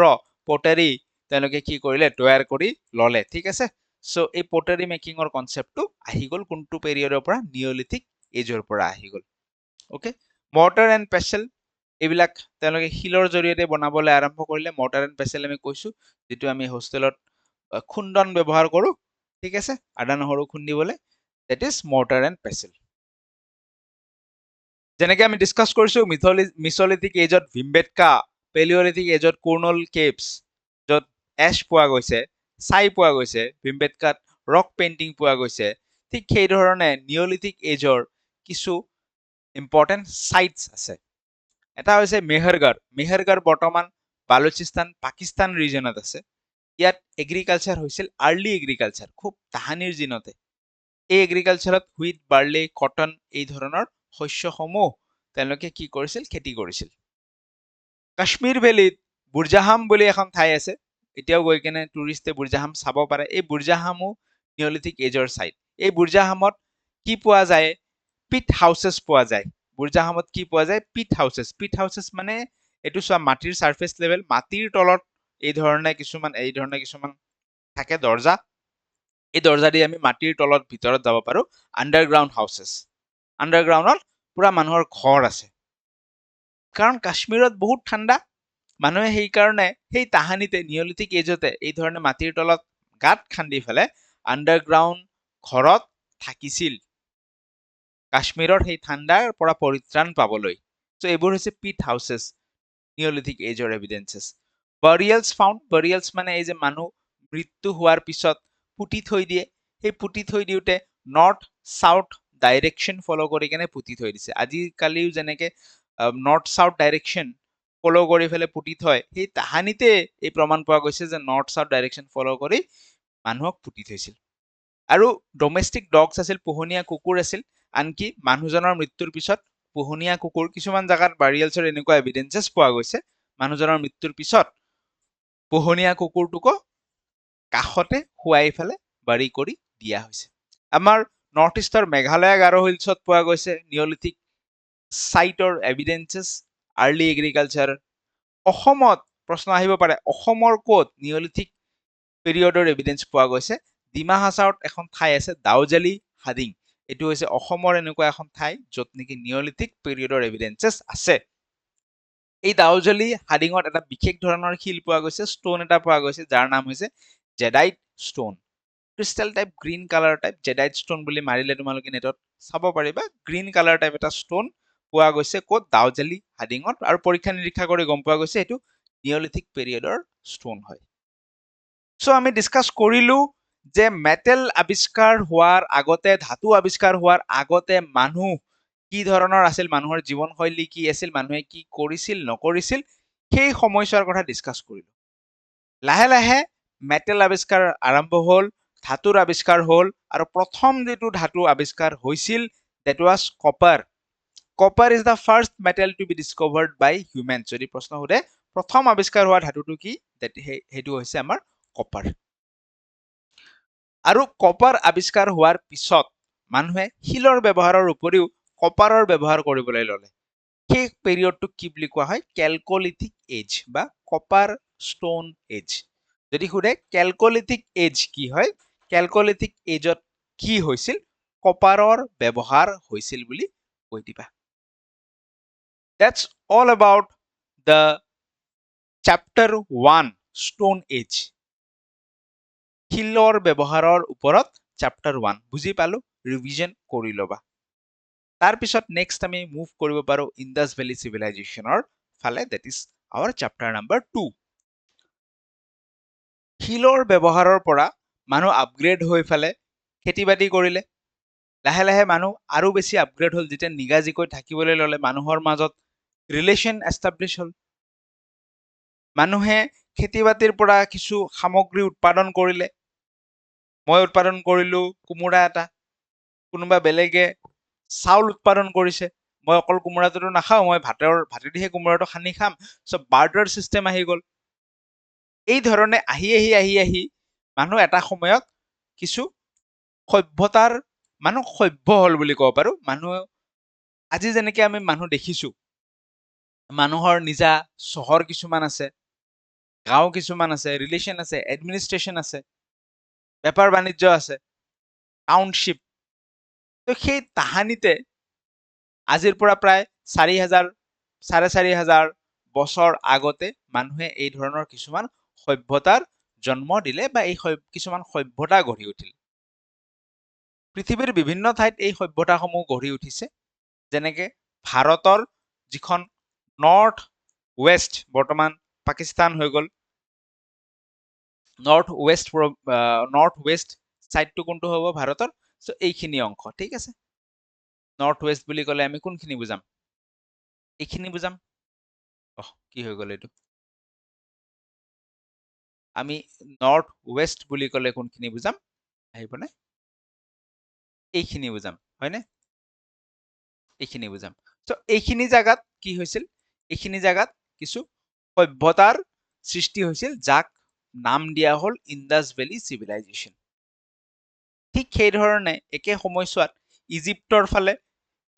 পটাৰী তেওঁলোকে কি কৰিলে তৈয়াৰ কৰি ললে ঠিক আছে চ' এই পটাৰী মেকিঙৰ কনচেপ্টটো আহি গ'ল কোনটো পেৰিয়ডৰ পৰা নিঅলিথিক এজৰ পৰা আহি গ'ল অ'কে মৰ্টাৰ এণ্ড পেছেল এইবিলাক তেওঁলোকে শিলৰ জৰিয়তে বনাবলৈ আৰম্ভ কৰিলে মৰ্টাৰ এণ্ড পেছেল আমি কৈছো যিটো আমি হোষ্টেলত খুন্দন ব্যৱহাৰ কৰো ঠিক আছে আদা নহৰু খুন্দিবলৈ that is mortar and pestle যেনেকে আমি ডিসকাস কৰিছো মিছলিথিক এজত ভিমবেটকা পেলিঅলিথিক এজত কোৰ্নল কেভছ য'ত এছ পোৱা গৈছে ছাই পোৱা গৈছে ভিমবেটকাত ৰক পেইন্টিং পোৱা গৈছে ঠিক সেই ধৰণে নিঅলিথিক এজৰ কিছু ইম্পৰ্টেন্ট সাইটস আছে এটা হৈছে মেহৰগড় বৰ্তমান বালুচিস্তান পাকিস্তান ৰিজনত আছে ইয়াত এগ্ৰিকালচাৰ হৈছিল আৰ্লি এগ্ৰিকালচাৰ খুব তাহানিৰ দিনতে এই এগ্ৰিকালচাৰত হুইট বাৰ্লি কটন এই ধৰণৰ শস্যসমূহ তেওঁলোকে কি কৰিছিল খেতি কৰিছিল কাশ্মীৰ ভেলীত বুৰজাহাম বুলি এখন ঠাই আছে এতিয়াও গৈ কেনে টুৰিষ্টে বুৰজাহাম চাব পাৰে এই বুৰজাহামো নিঅলিথিক এজৰ সাইট এই বুৰজাহামত কি পোৱা যায় পিট হাউচেছ পোৱা যায় বুৰজাহামত কি পোৱা যায় পিট হাউচেছ মানে এইটো চোৱা মাটিৰ সাৰফেস লেভেল মাটিৰ তলত এই ধৰণে কিছুমান থাকে দৰ্জা এই দৰ্জা দি আমি মাটিৰ তলত ভিতৰত যাব পাৰো আন্ডাৰগ্ৰাউণ্ড হাউচেছ আন্ডাৰগ্ৰাউণ্ডত পুৰা মানুহৰ ঘৰ আছে কাৰণ কাশ্মীৰত বহুত ঠাণ্ডা মানুহে সেই কাৰণে সেই তাহানিতে নিঅলিথিক এজতে এই ধৰণে মাটিৰ তলত গাঁত খান্দি ফেলে আন্ডাৰগ্ৰাউণ্ড ঘৰত থাকিছিল কাশ্মীৰৰ সেই ঠাণ্ডাৰ পৰা পৰিত্ৰাণ পাবলৈ চ' এইবোৰ হৈছে পিট হাউচেছ নিঅলিথিক এজৰ এভিডেন্সেছ বাৰিয়েলছ মানে এই যে মানুহ মৃত্যু হোৱাৰ পিছত পুতি থৈ দিয়ে সেই পুতি থৈ দিওঁতে নৰ্থ সাউথ ডাইৰেকশ্যন ফলো কৰি কেনে পুতি থৈ দিছে আজিকালিও যেনেকে নৰ্থ সাউথ ডাইৰেকশ্যন ফলো কৰি ফেলে পুতি থয় সেই তাহানিতে এই প্ৰমাণ পোৱা গৈছে যে নৰ্থ সাউথ ডাইৰেকশ্যন ফলো কৰি মানুহক পুতি থৈছিল আৰু ডমেষ্টিক ডগছ আছিল পোহনীয়া কুকুৰ আছিল আনকি মানুহজনৰ মৃত্যুৰ পিছত পোহনীয়া কুকুৰ কিছুমান জাগাত বাৰিয়েলছৰ এনেকুৱা এভিডেন্সেছ পোৱা গৈছে মানুহজনৰ মৃত্যুৰ পিছত পোহনীয়া কুকুৰটোকো কাষতে শুৱাই ফেলে বাৰী কৰি দিয়া হৈছে আমাৰ নৰ্থ ইষ্টৰ মেঘালয় গাৰো হিলছত পোৱা গৈছে নিঅলিথিক সাইটৰ এভিডেন্সেছ আৰ্লি এগ্ৰিকালচাৰ অসমত প্ৰশ্ন আহিব পাৰে অসমৰ ক'ত নিঅলিথিক পিৰিয়ডৰ এভিডেন্স পোৱা গৈছে ডিমা হাছাওত এখন ঠাই আছে দাউজালি হাডিং এইটো হৈছে অসমৰ এনেকুৱা এখন ঠাই য'ত নেকি নিঅলিথিক পিৰিয়ডৰ এভিডেন্সেছ আছে। এই দাউজলি হাডিঙত এটা বিশেষ ধৰণৰ শিল পোৱা গৈছে, ষ্টন এটা পোৱা গৈছে, যাৰ নাম হৈছে jadeite stone. Crystal type green colour type jadeite stone বুলি মাৰিলে তোমালোকে নেটত চাব পাৰিবা। গ্ৰীণ কালাৰ টাইপ এটা ষ্টন পোৱা গৈছে ক'ত? দাউজলি হাডিঙত। আৰু পৰীক্ষা নিৰীক্ষা কৰি গম পোৱা গৈছে এইটো নিঅলিথিক পিৰিয়ডৰ ষ্টন হয়। চ' আমি ডিছকাছ কৰিলো যে মেটেল আৱিষ্কাৰ হোৱাৰ আগতে, ধাতু আৱিষ্কাৰ হোৱাৰ আগতে মানুহ কি ধৰণৰ আছিল, মানুহৰ জীৱনশৈলী কি আছিল, মানুহে কি কৰিছিল নকৰিছিল, সেই সময়ছোৱাৰ কথা ডিছকাছ কৰিলো। লাহে লাহে মেটেল আৱিষ্কাৰ আৰম্ভ হ'ল, ধাতুৰ আৱিষ্কাৰ হ'ল, আৰু প্ৰথম যিটো ধাতু আৱিষ্কাৰ হৈছিল that was copper. Copper is the first metal to be discovered by humans. যদি প্ৰশ্ন সোধে প্ৰথম আৱিষ্কাৰ হোৱা ধাতুটো কি, সেইটো হৈছে আমাৰ কপাৰ। আৰু কপাৰ আৱিষ্কাৰ হোৱাৰ পিছত মানুহে শিলৰ ব্যৱহাৰৰ উপৰিও কপাৰৰ ব্যৱহাৰ কৰিবলৈ ল'লে। সেই পিৰিয়ডটোক কি বুলি কোৱা হয়? কেলকলিথিক এজ বা কপাৰ ষ্টন এজ। যদি সোধে কেলকলিথিক এজ কি হয়, কেলকলিথিক এজত কি হৈছিল? কপাৰৰ ব্যৱহাৰ হৈছিল বুলি কৈ দিবা। That's all about the chapter 1 stone age. শিলৰ ব্যৱহাৰৰ ওপৰত chapter 1 বুজি পালো, ৰিভিজন কৰি ল'বা। তাৰপিছত নেক্সট আমি মুভ কৰিব পাৰো ইণ্ডাছ ভেলী চিভিলাইজেশ্যনৰ ফালে, that is our chapter number 2. শিলৰ ব্যৱহাৰৰ পৰা মানুহ আপগ্ৰেড হৈ ফালে খেতি বাতি কৰিলে। লাহে লাহে মানুহ আৰু বেছি আপগ্ৰেড হ'ল, যেতিয়া নিগাজিকৈ থাকিবলৈ ল'লে, মানুহৰ মাজত ৰিলেশ্যন এষ্টাব্লিছ হ'ল। মানুহে খেতি বাতিৰ পৰা কিছু সামগ্ৰী উৎপাদন কৰিলে। মই উৎপাদন কৰিলো কোমোৰা এটা, কোনোবা বেলেগে চাউল উৎপাদন কৰিছে, মই অকল কোমোৰাটো নাখাওঁ, মই ভাতেদিহে কোমোৰাটো সানি খাম। চ' বাৰ্টাৰ চিষ্টেম আহি গ'ল। এই ধৰণে আহি আহি আহি আহি মানুহ এটা সময়ত কিছু সভ্যতাৰ মানুহ সভ্য হ'ল বুলি ক'ব পাৰো। মানুহ আজি যেনেকে আমি মানুহ দেখিছো, মানুহৰ নিজা চহৰ কিছুমান আছে, গাঁও কিছুমান আছে, ৰিলেশ্যন আছে, এডমিনিষ্ট্ৰেশ্যন আছে, বেপাৰ বাণিজ্য আছে, টাউনশ্বিপ। তো সেই তাহানিতে আজিৰ পৰা প্ৰায় 4,000 4,500 বছৰ আগতে মানুহে এই ধৰণৰ কিছুমান সভ্যতাৰ জন্ম দিলে বা এই কিছুমান সভ্যতা গঢ়ি উঠিল। পৃথিৱীৰ বিভিন্ন ঠাইত এই সভ্যতাসমূহ গঢ়ি উঠিছে। যেনেকে ভাৰতৰ যিখন নৰ্থ ৱেষ্ট, বৰ্তমান পাকিস্তান হৈ গ'ল, নৰ্থ ৱেষ্ট চাইডটো কোনটো হ'ব ভাৰতৰ? চ' এইখিনি অংশ, ঠিক আছে। নৰ্থ ৱেষ্ট বুলি ক'লে আমি কোনখিনি বুজাম? এইখিনি বুজাম। কি হৈ গ'ল এইটো? আমি নৰ্থ ৱেষ্ট বুলি ক'লে কোনখিনি বুজাম? আহিবনে? এইখিনি বুজাম, হয়নে? এইখিনি বুজাম। চ' এইখিনি জাগাত কি হৈছিল? এইখিনি জাগাত কিছু সভ্যতাৰ সৃষ্টি হৈছিল, যাক নাম দিয়া হ'ল ইণ্ডাছ ভেলী চিভিলাইজেশ্যন। ঠিক সেই ধৰণে একে সময়ছোৱাত ইজিপ্তৰ ফালে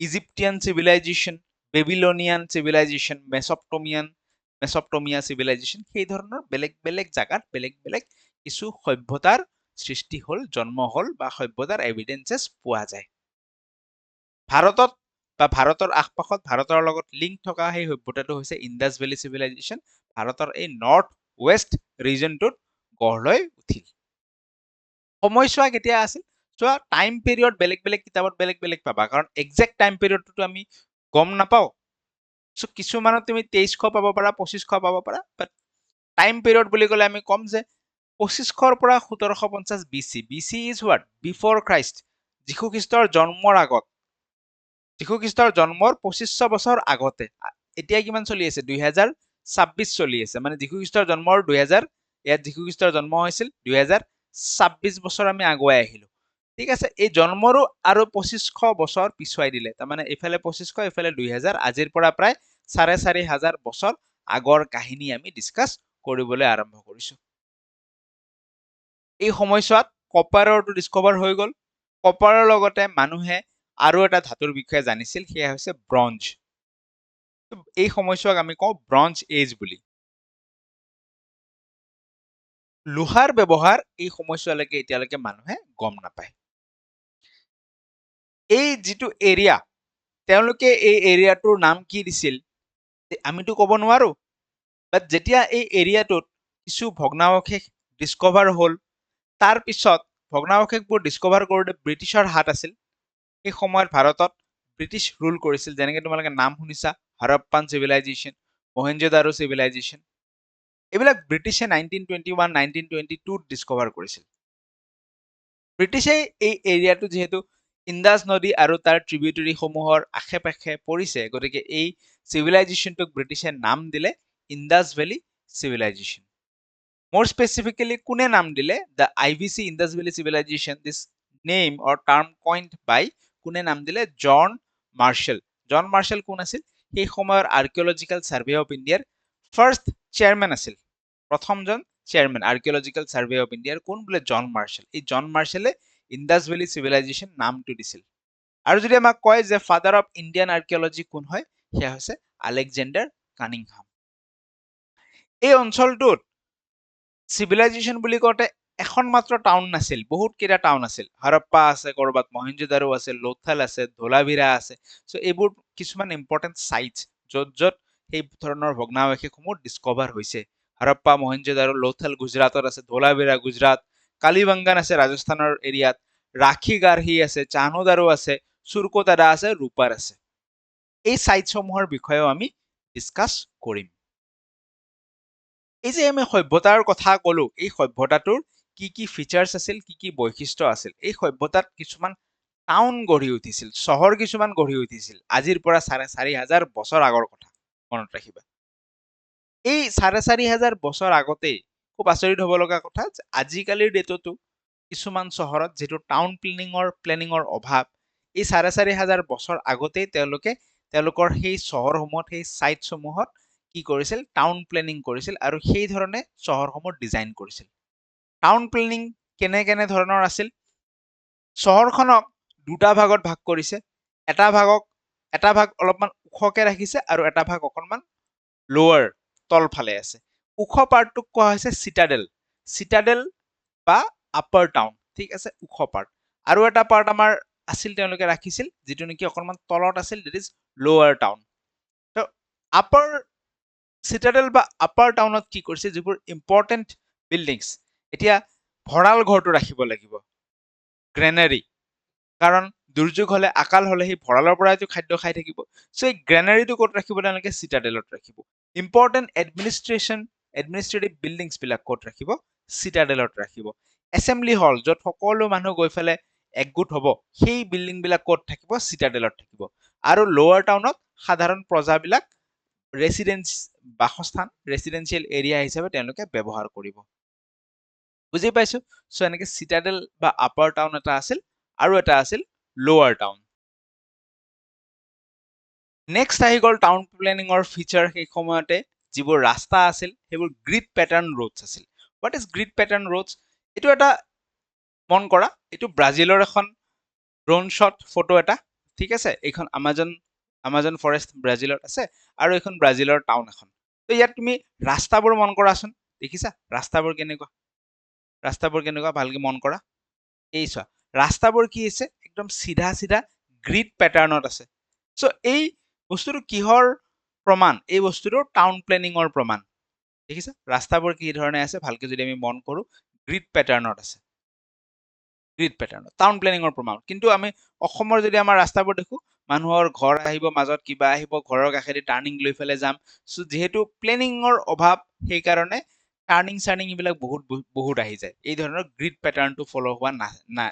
ইজিপ্টিয়ান চিভিলাইজেশ্যন, বেবিলনিয়ান চিভিলাইজেশ্যন, মেছপটমিয়া চিভিলাইজেশ্যন, সেই ধৰণৰ বেলেগ বেলেগ জাগাত বেলেগ বেলেগ কিছু সভ্যতাৰ সৃষ্টি হ'ল, জন্ম হ'ল, বা সভ্যতাৰ এভিডেন্সেছ পোৱা যায়। ভাৰতত বা ভাৰতৰ আশপাশত, ভাৰতৰ লগত লিংক থকা সেই সভ্যতাটো হৈছে ইণ্ডাছ ভেলী চিভিলাইজেশ্যন। ভাৰতৰ এই নৰ্থ ৱেষ্ট ৰিজনটোত গঢ় লৈ উঠিল। সময়ছোৱা কেতিয়া আছিল? চোৱা, টাইম পিৰিয়ড বেলেগ বেলেগ কিতাপত বেলেগ বেলেগ পাবা, কাৰণ একজেক্ট টাইম পিৰিয়ডটো আমি গম নাপাওঁ। চ' কিছুমানত তুমি 2300 পাব পাৰা, 2500 পাব পাৰা, বাট টাইম পিৰিয়ড বুলি ক'লে আমি ক'ম যে 2500 পৰা 1750 BC. BC is what? Before Christ, যীশুখ্ৰীষ্টৰ জন্মৰ আগত। যীশুখ্ৰীষ্টৰ জন্মৰ 2500 বছৰ আগতে। এতিয়া কিমান চলি আছে? 2026 চলি আছে, মানে যীশুখ্ৰীষ্টৰ জন্মৰ ইয়াত যীশুখ্ৰীষ্টৰ জন্ম হৈছিল 2026 বছৰ আমি আগুৱাই আহিলো। ঠিক আছে, এই জন্মৰো আৰু 2500 বছৰ পিছুৱাই দিলে, তাৰমানে এইফালে 2500, এইফালে 2000, আজিৰ পৰা প্ৰায় 4,500 বছৰ আগৰ কাহিনী আমি ডিছকাছ কৰিবলৈ আৰম্ভ কৰিছো। এই সময়ছোৱাত কপাৰৰটো ডিস্কভাৰ হৈ গ'ল। কপাৰৰ লগতে মানুহে আৰু এটা ধাতুৰ বিষয়ে জানিছিল, সেয়া হৈছে ব্ৰঞ্জ। এই সময়ছোৱাক আমি কওঁ ব্ৰঞ্জ এজ বুলি। লোহাৰ ব্যৱহাৰ এই সময়ছোৱালৈকে এতিয়ালৈকে মানুহে গম নাপায়। এই যিটো এৰিয়া তেওঁলোকে এই এৰিয়াটোৰ নাম কি দিছিল আমিতো ক'ব নোৱাৰো বাট যেতিয়া এই এৰিয়াটোত কিছু ভগ্নাৱশেষ ডিস্কভাৰ হ'ল তাৰ পিছত ভগ্নাৱশেষবোৰ ডিস্কভাৰ কৰোঁতে ব্ৰিটিছৰ হাত আছিল সেই সময়ত ভাৰতত ব্ৰিটিছ ৰুল কৰিছিল যেনেকৈ তোমালোকে নাম শুনিছা হৰপ্পান চিভিলাইজেশ্যন মহেঞ্জোদাৰো চিভিলাইজেশ্যন এইবিলাক ব্ৰিটিছে 1921 1922 ডিস্কভাৰ কৰিছিল ব্ৰিটিছে এই এৰিয়াটো যিহেতু ইন্দাজ নদী আৰু তাৰ ট্ৰিবিউটৰী সমূহৰ আশে পাশে পৰিছে গতিকে এই চিভিলাইজেশ্যনটোক ব্ৰিটিছে নাম দিলে ইন্দাজ ভেলী চিভিলাইজেশ্যন More specifically, কোনে নাম দিলে the IVC Indus Valley Civilization this name or term coined by কোনে নাম দিলে জন মাৰ্শাল জন মাৰ্শাল কোন আছিল সেই সময়ৰ আৰ্কিঅলজিক্যাল সাৰ্ভে অফ ইণ্ডিয়াৰ ফাৰ্ষ্ট চেয়াৰম্যান আছিল প্ৰথমজন চেয়াৰম্যান আৰ্কিঅলজিক্যাল সাৰ্ভে অফ ইণ্ডিয়াৰ কোন বোলে জন মাৰ্শাল এই জন মাৰ্শালে ইন্দাস ভেলী চিভিলাইজেশ্যন নামটো দিছিল আৰু যদি আমাক কয় যে ফাদাৰ অফ ইণ্ডিয়ান আৰ্কিঅলজি কোন হয় সেয়া হৈছে আলেকজেণ্ডাৰ কানিংহাম এই অঞ্চলটোত চিভিলাইজেশ্যন বুলি কওঁতে এখন মাত্ৰ টাউন নাছিল বহুত কেইটা টাউন আছিল হৰপ্পা আছে কৰবাত মহেঞ্জোদাৰো আছে লোথাল আছে ধোলাভিৰা আছে চ' এইবোৰ কিছুমান ইম্পৰ্টেণ্ট চাইটছ য'ত য'ত সেই ধৰণৰ ভগ্নাৱশেষসমূহ ডিস্কভাৰ হৈছে হৰপ্পা মহেঞ্জোদাৰো লোথাল গুজৰাটত আছে ধোলাভিৰা গুজৰাট কালিবাংগান আছে ৰাজস্থানৰ এৰিয়াত ৰাখি গাৰহি আছে চাহনুদাৰো আছে চুৰকোটাদা আছে ৰূপাৰ আছে এই চাইটসমূহৰ বিষয়েও আমি ডিছকাছ কৰিম এই যে আমি সভ্যতাৰ কথা ক'লো এই সভ্যতাটোৰ কি কি ফিচাৰ্ছ আছিল কি কি বৈশিষ্ট্য আছিল এই সভ্যতাত কিছুমান টাউন গঢ়ি উঠিছিল চহৰ কিছুমান গঢ়ি উঠিছিল আজিৰ পৰা 4,500 বছৰ আগৰ কথা মনত ৰাখিবা এই 4,500 বছৰ আগতে খুব আচৰিত হ'ব লগা কথা যে আজিকালিৰ ডেটতো কিছুমান চহৰত যেটো টাউন প্লেনিঙৰ অভাৱ এই 4,500 বছৰ আগতে তেওঁলোকৰ সেই চহৰসমূহত সেই সাইটসমূহত কি কৰিছিল টাউন প্লেনিং কৰিছিল আৰু সেই ধৰণে চহৰসমূহ ডিজাইন কৰিছিল টাউন প্লেনিং কেনে ধৰণৰ আছিল চহৰখনক দুটা ভাগত ভাগ কৰিছে এটা ভাগ অলপমান ওখকে ৰাখিছে আৰু এটা ভাগ অকনমান লোৱাৰ তলফালে আছে ওখ পাৰ্টটোক কোৱা হৈছে চিটাডেল বা আপাৰ টাউন ঠিক আছে ওখ পাৰ্ট আৰু এটা পাৰ্ট আমাৰ আছিল তেওঁলোকে ৰাখিছিল যেটো নেকি অকনমান তলত আছিল দ্যাট ইজ লোৱাৰ টাউন তো আপাৰ চিটাডেল বা আপাৰ টাউনত কি কৰিছে যিবোৰ ইম্পৰ্টেণ্ট বিল্ডিংছ এতিয়া ভঁৰাল ঘৰটো ৰাখিব লাগিব গ্ৰেনাৰী কাৰণ দুৰ্যোগ হলে আকাল হলে সেই ভঁৰালৰ পৰাইতো খাদ্য খাই থাকিব সো এই গ্ৰেনাৰীটো ক'ত ৰাখিব তেওঁলোকে চিটাডেলত ৰাখিব ইম্পৰ্টেণ্ট এডমিনিষ্ট্ৰেটিভ বিল্ডিংছ বিলাক ক'ত ৰাখিব চিটাডেলত ৰাখিব এছেম্বলি হল য'ত সকলো মানুহ গৈ ফেলে একগোট হ'ব সেই বিল্ডিং বিলাক ক'ত থাকিব চিটাডেলত থাকিব আৰু লোৱাৰ টাউনত সাধাৰণ প্ৰজাবিলাক বাসস্থান ৰেচিডেন্সিয়েল এৰিয়া হিচাপে তেওঁলোকে ব্যৱহাৰ কৰিব বুজি পাইছো সো এনেকে চিটাডেল বা আপাৰ টাউন এটা আছিল আৰু এটা আছিল লোৱাৰ টাউন নেক্সট আহি গ'ল টাউন প্লেনিঙৰ ফিচাৰ সেই সময়তে যিবোৰ ৰাস্তা আছিল সেইবোৰ গ্ৰিড পেটাৰ্ণ ৰোডছ আছিল what is grid pattern roads এইটো এটা মন কৰা এইটো ব্ৰাজিলৰ এখন ড্ৰোন শ্বট ফটো এটা ঠিক আছে এইখন আমাজন ফৰেষ্ট ব্ৰাজিলত আছে আৰু এইখন ব্ৰাজিলৰ টাউন এখন তো ইয়াত তুমি ৰাস্তাবোৰ মন কৰাচোন দেখিছা ৰাস্তাবোৰ কেনেকুৱা ভালকে মন কৰা এই চোৱা ৰাস্তাবোৰ কি আছে একদম সিধা গ্ৰিড পেটাৰ্ণত আছে সো এই বস্তুটো কিহৰ প্ৰমাণ এই বস্তুটো টাউন প্লেনিঙৰ প্ৰমাণ দেখিছা ৰাস্তাবোৰ কি ধৰণে আছে ভালকে যদি আমি মন কৰো গ্ৰিড পেটাৰ্ণত আছে গ্ৰিড পেটাৰ্ণত টাউন প্লেনিঙৰ প্ৰমাণ কিন্তু আমি অসমৰ যদি আমাৰ ৰাস্তাবোৰ দেখো মানুহৰ ঘৰ আহিব মাজত কিবা আহিব ঘৰৰ কাষেদি টাৰ্নিং লৈ ফেলে যাম সো যেহেতু প্লেনিঙৰ অভাৱ সেই কাৰণে টাৰ্নিং এইবিলাক বহুত আহি যায় এই ধৰণৰ গ্ৰিড পেটাৰ্ণটো ফলো হোৱা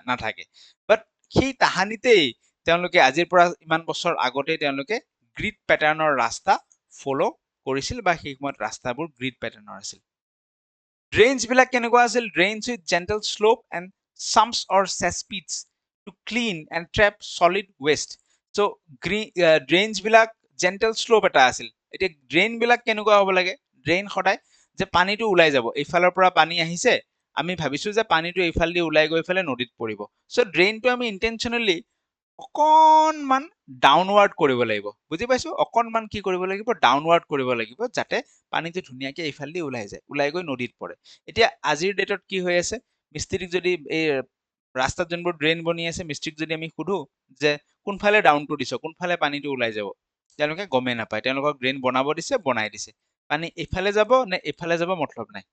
নাথাকে বাট সেই তাহানিতেই তেওঁলোকে আজিৰ পৰা ইমান বছৰ আগতেই তেওঁলোকে গ্ৰিড পেটাৰ্ণৰ ৰাস্তা ফলো কৰিছিল বা সেই সময়ত ৰাস্তাবোৰ গ্ৰিড পেটাৰ্ণৰ আছিল ড্ৰেইনছ বিলাক কেনেকুৱা আছিল drains with gentle slope and sumps or cesspits to clean and trap solid waste so drains বিলাক gentle slope এটা আছিল এতিয়া ড্ৰেইন বিলাক কেনেকুৱা হ'ব লাগে ড্ৰেইন সদায় যে পানীটো ওলাই যাব এইফালৰ পৰা পানী আহিছে আমি ভাবিছো যে পানীটো এইফালদি ওলাই গৈ ফেলে নদীত পৰিব সো ড্ৰেইনটো আমি ইন্টেনশনালি অকনমান ডাউনৱাৰ্ড কৰিব লাগিব বুজি পাইছো অকনমান কি কৰিব লাগিব ডাউনৱাৰ্ড কৰিব লাগিব যাতে পানীটো ধুনীয়াকে এইফালদি ওলাই যায় ওলাই গৈ নদীত পৰে এতিয়া আজিৰ ডেটত কি হৈ আছে মিস্ত্ৰীক যদি এই ৰাস্তাত যোনবোৰ ড্ৰেইন বনি আছে মিস্ত্ৰীক যদি আমি সুধো যে কোনফালে ডাউনটো দিছ কোনফালে পানীটো ওলাই যাব তেওঁলোকে গমেই নাপায় তেওঁলোকক ড্ৰেইন বনাব দিছে বনাই দিছে পানী এইফালে যাব নে এইফালে যাব মতলব নাই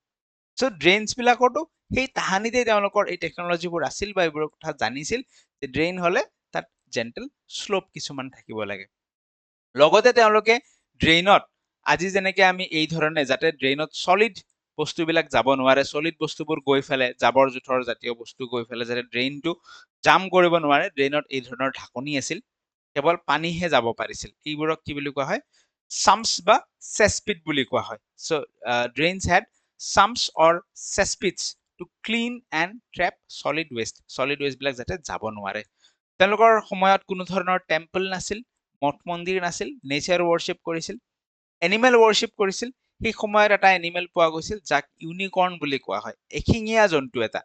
চ' ড্ৰেইনছ বিলাকতো সেই তাহানিতে তেওঁলোকৰ এই টেকনলজিবোৰ আছিল বা এইবোৰৰ কথা জানিছিল যে ড্ৰেইন হলে তাত জেণ্টেল শ্লোপ কিছুমান থাকিব লাগে লগতে তেওঁলোকে ড্ৰেইনত আজি যেনেকে আমি এই ধৰণে যাতে ড্ৰেইনত সলিড বস্তুবিলাক যাব নোৱাৰে সলিড বস্তুবোৰ গৈ ফেলে জাবৰ জোথৰ জাতীয় বস্তু গৈ ফেলে যাতে ড্ৰেইনটো জাম কৰিব নোৱাৰে ড্ৰেইনত এই ধৰণৰ ঢাকনি আছিল কেৱল পানীহে যাব পাৰিছিল এইবোৰক কি বুলি কোৱা হয় সামছ বা চেছপিট বুলি কোৱা হয় so' drains had sumps or cesspits to clean and trap solid waste বিলাক যাতে যাব নোৱাৰে তেওঁলোকৰ সময়ত কোনো ধৰণৰ টেম্পল নাছিল মঠ মন্দিৰ নাছিল নেচাৰ ৱৰ্শ্বিপ কৰিছিল এনিমেল ৱৰ্শ্বিপ কৰিছিল সেই সময়ত এটা এনিমেল পোৱা গৈছিল যাক ইউনিকৰ্ণ বুলি কোৱা হয় এশিঙীয়া জন্তু এটা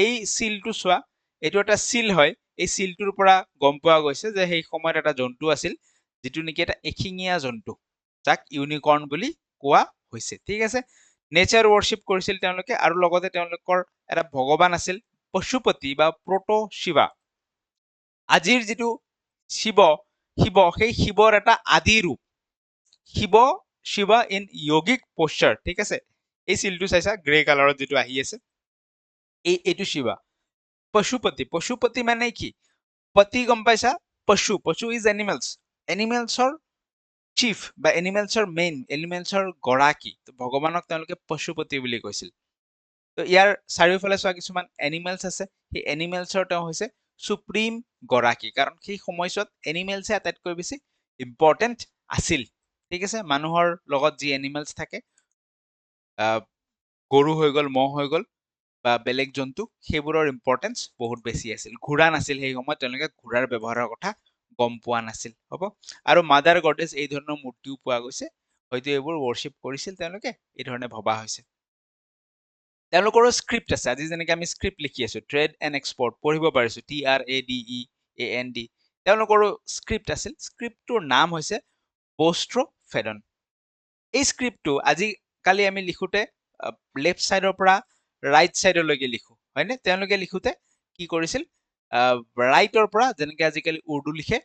এই চিলটো চোৱা এইটো এটা চিল হয় এই চিলটোৰ পৰা গম পোৱা গৈছে যে সেই সময়ত এটা জন্তু আছিল যিটো নেকি এটা এশিঙীয়া জন্তু যাক ইউনিকৰ্ণ বুলি কোৱা হৈছে ঠিক আছে নেচাৰ ৱৰ্শ্বিপ কৰিছিল তেওঁলোকে আৰু লগতে তেওঁলোকৰ এটা ভগৱান আছিল পশুপতি বা প্ৰট শিৱা আজিৰ যিটো শিৱ সেই শিৱৰ এটা আদি ৰূপ শিৱা ইন য়োগিক পশ্চাৰ ঠিক আছে এই চিলটো চাইছা গ্ৰে কালাৰত যিটো আহি আছে এইটো শিৱা পশুপতি মানে কি পতি গম পাইছা পশু ইজ এনিমেলছৰ চিফ বা এনিমেলছৰ মেইন এনিমেলছৰ গৰাকী ভগৱানক তেওঁলোকে পশুপতি বুলি কৈছিল তো ইয়াৰ চাৰিওফালে চোৱা কিছুমান এনিমেলছ আছে সেই এনিমেলছৰ তেওঁ হৈছে সুপ্ৰিম গৰাকী কাৰণ সেই সময়ছোৱাত এনিমেলছে আটাইতকৈ বেছি ইম্পৰ্টেণ্ট আছিল ঠিক আছে মানুহৰ লগত যি এনিমেলছ থাকে গৰু হৈ গ'ল মহ হৈ গ'ল বা বেলেগ জন্তু সেইবোৰৰ ইম্পৰ্টেঞ্চ বহুত বেছি আছিল ঘোঁৰা নাছিল সেই সময়ত তেওঁলোকে ঘোঁৰাৰ ব্যৱহাৰৰ কথা গম পোৱা নাছিল হ'ব আৰু মাদাৰ গডেছ এই ধৰণৰ মূৰ্তিও পোৱা গৈছে হয়তো এইবোৰ ৱৰ্শ্বিপ কৰিছিল তেওঁলোকে এই ধৰণে ভবা হৈছে তেওঁলোকৰো স্ক্ৰিপ্ট আছে আজি যেনেকে আমি স্ক্ৰিপ্ট লিখি আছো ট্ৰেড এণ্ড এক্সপৰ্ট পঢ়িব পাৰিছো TRADEAND তেওঁলোকৰো স্ক্ৰিপ্ট আছিল স্ক্ৰিপ্টটোৰ নাম হৈছে বষ্ট্ৰ'ফেডন এই স্ক্ৰিপ্টটো আজিকালি আমি লিখোতে লেফ্ট চাইডৰ পৰা ৰাইট চাইডলৈকে লিখো হয়নে তেওঁলোকে লিখোতে কি কৰিছিল ৰাইটৰ পৰা যেনেকে আজিকালি উৰ্দু লিখে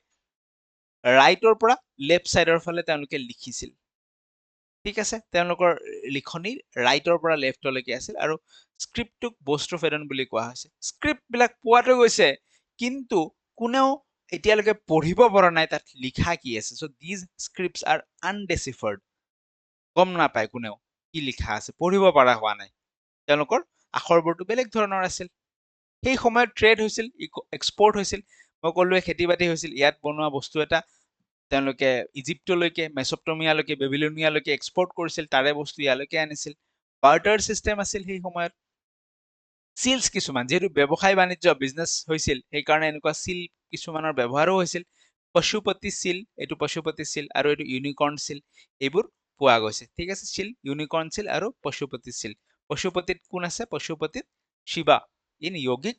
ৰাইটৰ পৰা লেফ্ট চাইডৰ ফালে তেওঁলোকে লিখিছিল ঠিক আছে তেওঁলোকৰ লিখনি ৰাইটৰ পৰা লেফ্টলৈকে আছিল আৰু স্ক্ৰিপ্টটোক বষ্ট্ৰ'ফেডন বুলি কোৱা হৈছে স্ক্ৰিপ্ট বিলাক পোৱাটো গৈছে কিন্তু কোনেও এতিয়ালৈকে পঢ়িব পৰা নাই তাত লিখা কি আছে চ' দিজ স্ক্ৰিপ্টছ আৰ আনডেচিফাৰ্ড গম নাপায় কোনেও কি লিখা আছে পঢ়িব পৰা হোৱা নাই তেওঁলোকৰ আখৰবোৰটো বেলেগ ধৰণৰ আছিল সেই সময়ত ট্ৰেড হৈছিল এক্সপৰ্ট হৈছিল মই ক'লোৱে খেতি বাতি হৈছিল ইয়াত বনোৱা বস্তু এটা তেওঁলোকে ইজিপ্তলৈকে মেছপটমিয়ালৈকে বেবিলনিয়ালৈকে এক্সপৰ্ট কৰিছিল তাৰে বস্তু ইয়ালৈকে আনিছিল বাৰ্টাৰ চিষ্টেম আছিল সেই সময়ত চিলছ কিছুমান যিহেতু ব্যৱসায় বাণিজ্য বিজনেছ হৈছিল সেইকাৰণে এনেকুৱা চিল কিছুমানৰ ব্যৱহাৰো হৈছিল পশুপতি চিল এইটো পশুপতি চিল আৰু এইটো ইউনিকৰ্ণ চিল এইবোৰ পোৱা গৈছে ঠিক আছে চিল ইউনিকৰ্ণ চিল আৰু পশুপতি চিল পশুপতিত কোন আছে পশুপতিত Shiva in yogic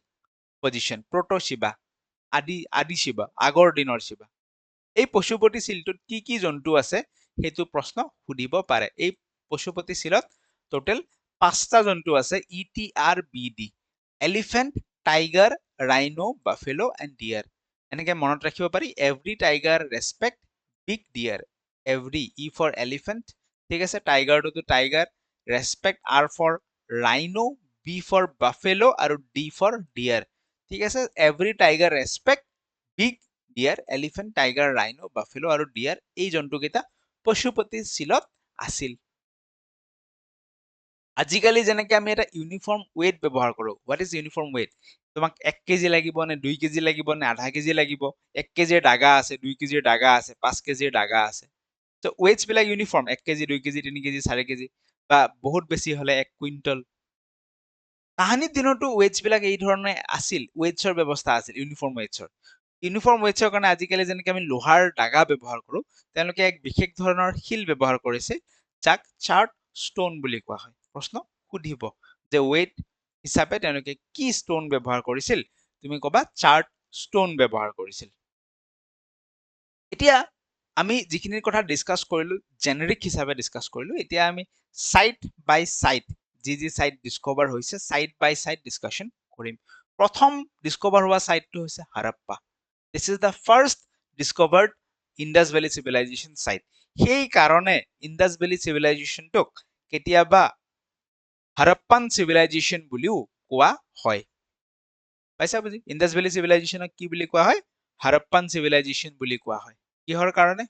position proto Shiva আদি শিৱা আগৰ দিনৰ শিৱা এই পশুপতি চিলটোত কি কি জন্তু আছে সেইটো প্ৰশ্ন সুধিব পাৰে এই পশুপতি চিলত টোটেল 5টা জন্তু আছে ETRBD elephant tiger rhino buffalo and deer এনেকে মনত ৰাখিব পাৰি every tiger respect big deer every E for elephant ঠিক আছে টাইগাৰটোতো tiger respect R for rhino B for buffalo আৰু ডি ফৰ ডিয়াৰ ঠিক আছে every tiger respect big deer elephant tiger rhino buffalo আৰু ডিয়াৰ এই জন্তুকেইটা পশুপতি চিলত আছিল আজিকালি যেনেকে আমি এটা ইউনিফৰ্ম ৱেট ব্যৱহাৰ কৰো হোৱাট ইজ ইউনিফৰ্ম ৱেট তোমাক 1 কেজি লাগিব নে 2 কেজি লাগিব নে আধা কেজি লাগিব 1 কেজিৰ দাগা আছে 2 কেজিৰ দাগা আছে 5 কেজিৰ দাগা আছে তো ৱেটছ বিলাক uniform 1 KG 2 KG 3 KG 4 KG বা বহুত বেছি হলে 1 কুইণ্টল তাহানিৰ দিনতো ৱেটছ বিলাক এই ধৰণে আছিল ৱেটছৰ ব্যৱস্থা আছিল ইউনিফৰ্ম ৱেটছৰ কাৰণে আজিকালি যেনেকে আমি লোহাৰ দাগা ব্যৱহাৰ কৰো তেওঁলোকে এক বিশেষ ধৰণৰ শিল ব্যৱহাৰ কৰিছে যাক চাৰ্ট ষ্টোন বুলি কোৱা হয় প্ৰশ্ন সুধিব যে ৱেট হিচাপে তেওঁলোকে কি ষ্টোন ব্যৱহাৰ কৰিছিল তুমি কবা চাৰ্ট ষ্টোন ব্যৱহাৰ কৰিছিল এতিয়া আমি যিখিনিৰ কথা ডিসকাস কৰিলো জেনেৰিক হিচাপে ডিসকাস কৰিলো এতিয়া আমি সাইড বাই সাইড যি সাইড ডিসকভাৰ হৈছে সাইড বাই সাইড ডিসকাশন কৰিম প্ৰথম ডিস্কভাৰ হোৱা সাইটটো হৈছে Harappa. This is the first discovered Indus valley civilisation site. সেই কাৰণে ইন্দাস ভেলী চিভিলাইজেশ্যনটোক কেতিয়াবা হাৰাপ্পান চিভিলাইজেশ্যন বুলিও কোৱা হয়। পাইছা বুজি? ইন্দাস ভেলী চিভিলাইজেশ্যনক কি বুলি কোৱা হয়? হাৰাপ্পান চিভিলাইজেশ্যন বুলি কোৱা হয়। কিহৰ কাৰণে?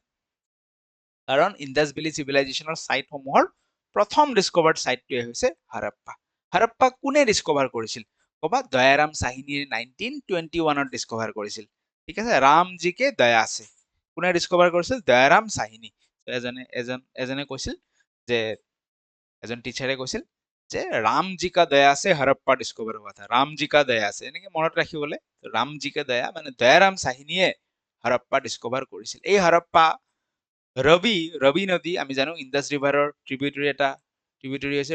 কাৰণ ইন্দাস ভেলী চিভিলাইজেশ্যনৰ সাইটসমূহৰ প্ৰথম ডিস্কভাৰ্ড সাইটটোৱে হৈছে হাৰাপ্পা। হাৰাপ্পা কোনে ডিস্কভাৰ কৰিছিল? কবা দয়াৰাম সাহিনীয়ে 1921 ডিস্কভাৰ কৰিছিল। ঠিক আছে, ৰামজি কে দয়া আছে। কোনে ডিস্কভাৰ কৰিছিল? দয়াৰাম সাহিনী। এজনে কৈছিল যে এজন টিচাৰে কৈছিল যে ৰামজি কা দয়া আছে হৰপ্পা ডিস্কভাৰ হোৱা থা। ৰামজি কা দয়া আছে এনেকে মনত ৰাখিবলৈ, ৰামজি কা দয়া মানে দয়াৰাম সাহিনীয়ে হৰপ্পা ডিস্কভাৰ কৰিছিল। এই হৰপ্পা ৰবি নদী, আমি জানো ইন্দাস ৰিভাৰৰ ট্ৰিবিউটৰী হৈছে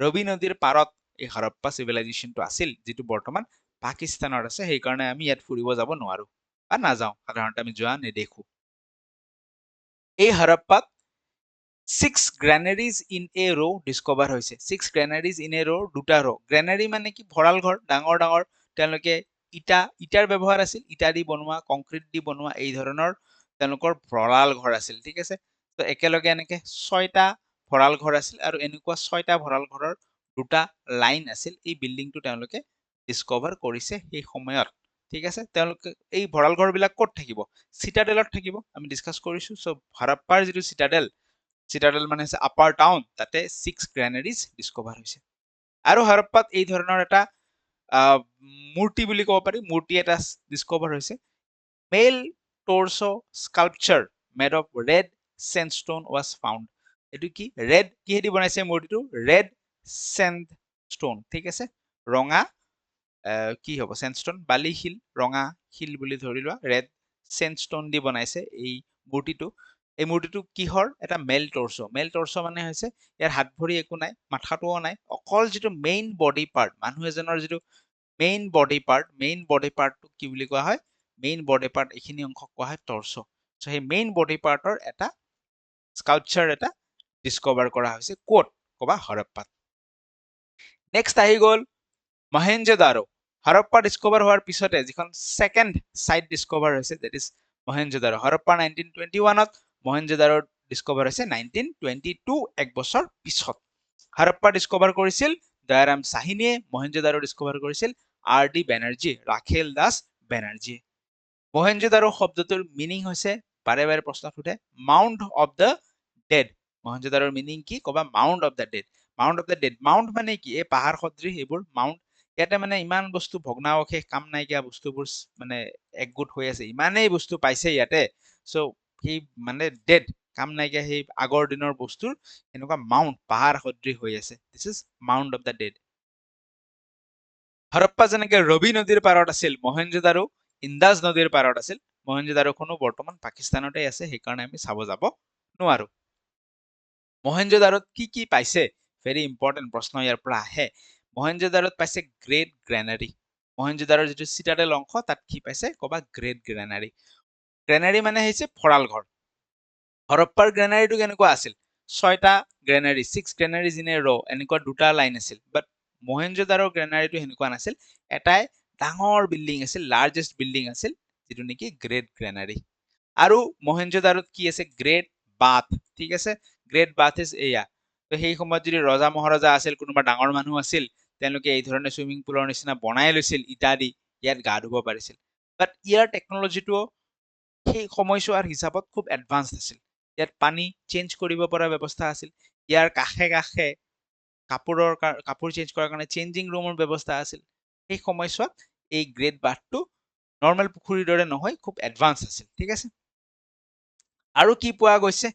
ৰবি নদীৰ পাৰত এই হৰপ্পা চিভিলাইজেশ্যনটো আছিল, যিটো বৰ্তমান পাকিস্তানত আছে। সেইকাৰণে আমি ইয়াত ফুৰিব যাব নোৱাৰো বা নাযাওঁ, সাধাৰণতে আমি যোৱা নেদেখো। এই হৰপ্পাত 6 গ্ৰেনাৰিজ ইন এ ৰ ডিস্কভাৰ হৈছে। 6 গ্ৰেনাৰিজ ইন এ ৰ, দুটা ৰ। গ্ৰেনাৰি মানে কি? ভঁৰাল ঘৰ, ডাঙৰ ডাঙৰ। তেওঁলোকে ইটাৰ ব্যৱহাৰ আছিল, ইটা দি বনোৱা, কংক্ৰিট দি বনোৱা, এই ধৰণৰ তেওঁলোকৰ ভঁৰাল ঘৰ আছিল। ঠিক আছে, তো একেলগে এনেকে 6টা ভঁৰাল ঘৰ আছিল আৰু এনেকুৱা 6টা ভঁৰাল ঘৰৰ দুটা লাইন আছিল। এই বিল্ডিংটো তেওঁলোকে ডিস্কভাৰ কৰিছে সেই সময়ত। ঠিক আছে, তেওঁলোকে এই ভঁৰাল ঘৰবিলাক ক'ত থাকিব? চিটাডেলত থাকিব, আমি ডিসকাস কৰিছো। সো হৰপ্পাৰ যিটো চিটাডেল মানে হৈছে আপাৰ টাউন, তাতে 6 গ্ৰেনাৰিজ ডিস্কভাৰ হৈছে। আৰু হৰপ্পাত এই ধৰণৰ এটা মূৰ্তি বুলি ক'ব পাৰি, মূৰ্তি এটা ডিস্কভাৰ হৈছে। Male torso sculpture made of red sandstone was found. এটো কি? ৰেড কিহেদি বনাইছে মূৰ্তিটো? Red sandstone. ঠিক আছে, ৰঙা কি হ'ব? স্যান্ডস্টোন, বালি শিল, ৰঙা শিল বুলি ধৰি লোৱা। ৰেড স্যান্ডস্টোন দি বনাইছে এই মূৰ্তিটো। এই মূৰ্তিটো কিহৰ? এটা মেল টৰ্চো। মেল টৰ্চো মানে হৈছে ইয়াৰ হাত ভৰি একো নাই, মাথাটোও নাই, অকল যিটো মেইন বডি পাৰ্ট, মানুহ এজনৰ যিটো মেইন বডি পাৰ্টটো কি বুলি কোৱা হয়? মেইন বডি পাৰ্ট, এইখিনি অংশক কোৱা হয় টৰ্চো। সো সেই মেইন বডি পাৰ্টৰ এটা স্কাল্পচাৰ এটা ডিস্কভাৰ কৰা হৈছে। ক'ত? কবা হৰপ্পাত। নেক্সট আহি গ'ল মহেঞ্জোদাৰো। হৰপ্পা ডিস্কভাৰ হোৱাৰ পিছতে যিখন সেকেন্ড সাইট ডিস্কভাৰ হৈছে, দ্যাট ইজ মহেঞ্জোদাৰো। হৰপ্পা 1921ত, মহেঞ্জোদাৰো ডিস্কভাৰ হৈছে 1922, এক বছৰ পিছত। হৰপ্পা ডিস্কভাৰ কৰিছিল দয়াৰাম সাহিনীয়ে, মহেঞ্জোদাৰো ডিস্কভাৰ কৰিছিল R.D. বেনাৰ্জী, ৰাখেল দাস বেনাৰ্জী। মহেঞ্জোদাৰো শব্দটোৰ মিনিং হৈছে, বাৰে বাৰে প্ৰশ্ন সোধে, মাউণ্ট অফ দ্য ডেড। মহেঞ্জোদাৰোৰ মিনিং কি? কবা mount of the dead. Mount of the dead, mount মানে কি? এই পাহাৰ সদৃশ এইবোৰ মাউণ্ট। ইয়াতে মানে ইমান বস্তু ভগ্নাৱশেষ, কাম নাইকিয়া বস্তুবোৰ মানে একগোট হৈ আছে, ইমানেই বস্তু পাইছে ইয়াতে। সো সেই মানে ডেড, কাম নাইকিয়া সেই আগৰ দিনৰ বস্তুৰ এনেকুৱা মাউণ্ট, পাহাৰ সদৃশ হৈ আছে। This is mount of the dead. Harappa যেনেকে ৰবি নদীৰ পাৰত আছিল, মহেঞ্জোদাৰো ইন্দাস নদীৰ পাৰত আছিল। মহেঞ্জোদাৰোখনো বৰ্তমান পাকিস্তানতে আছে, সেইকাৰণে আমি চাব যাব নোৱাৰো। মহেঞ্জোদাৰোত কি কি পাইছে? ভেৰি ইম্পৰ্টেণ্ট প্ৰশ্ন ইয়াৰ পৰা আহে। মহেঞ্জোদাৰোত পাইছে গ্ৰেট গ্ৰেনাৰী। মহেঞ্জোদাৰোৰ যিটো চিটাডেল অংশ, তাত কি পাইছে? কবা গ্ৰেট গ্ৰেনাৰী। গ্ৰেনাৰী মানে হৈছে ভঁৰাল ঘৰ। হৰপ্পাৰ গ্ৰেনাৰীটো কেনেকুৱা আছিল? 6টা গ্ৰেনাৰী, 6 গ্ৰেনাৰিজ ইন এ ৰ, এনেকুৱা দুটা লাইন আছিল। বাট মহেঞ্জোদাৰোৰ গ্ৰেনাৰীটো সেনেকুৱা নাছিল, এটাই ডাঙৰ বিল্ডিং আছিল, লাৰ্জেষ্ট বিল্ডিং আছিল, যিটো নেকি গ্ৰেট গ্ৰেনাৰী। আৰু মহেঞ্জোদাৰোত কি আছে? Great bath. ঠিক আছে, গ্ৰেট বাথ ইজ এয়া। তো সেই সময়ত যদি ৰজা মহাৰজা আছিল, কোনোবা ডাঙৰ মানুহ আছিল, তেওঁলোকে এই ধৰণে চুইমিং পুলৰ নিচিনা বনাই লৈছিল ইটা দি, ইয়াত গা ধুব পাৰিছিল। বাট ইয়াৰ টেকনলজিটো সেই সময়ছোৱাৰ হিচাপত খুব এডভান্স আছিল। ইয়াত পানী চেঞ্জ কৰিব পৰা ব্যৱস্থা আছিল। ইয়াৰ কাষে কাষে কাপোৰ চেঞ্জ কৰাৰ কাৰণে চেঞ্জিং ৰুমৰ ব্যৱস্থা আছিল। সেই সময়ছোৱাত এই গ্ৰেট বাথটো নৰ্মেল পুখুৰীৰ দৰে নহয়, খুব এডভান্স আছিল। ঠিক আছে, আৰু কি পোৱা গৈছে?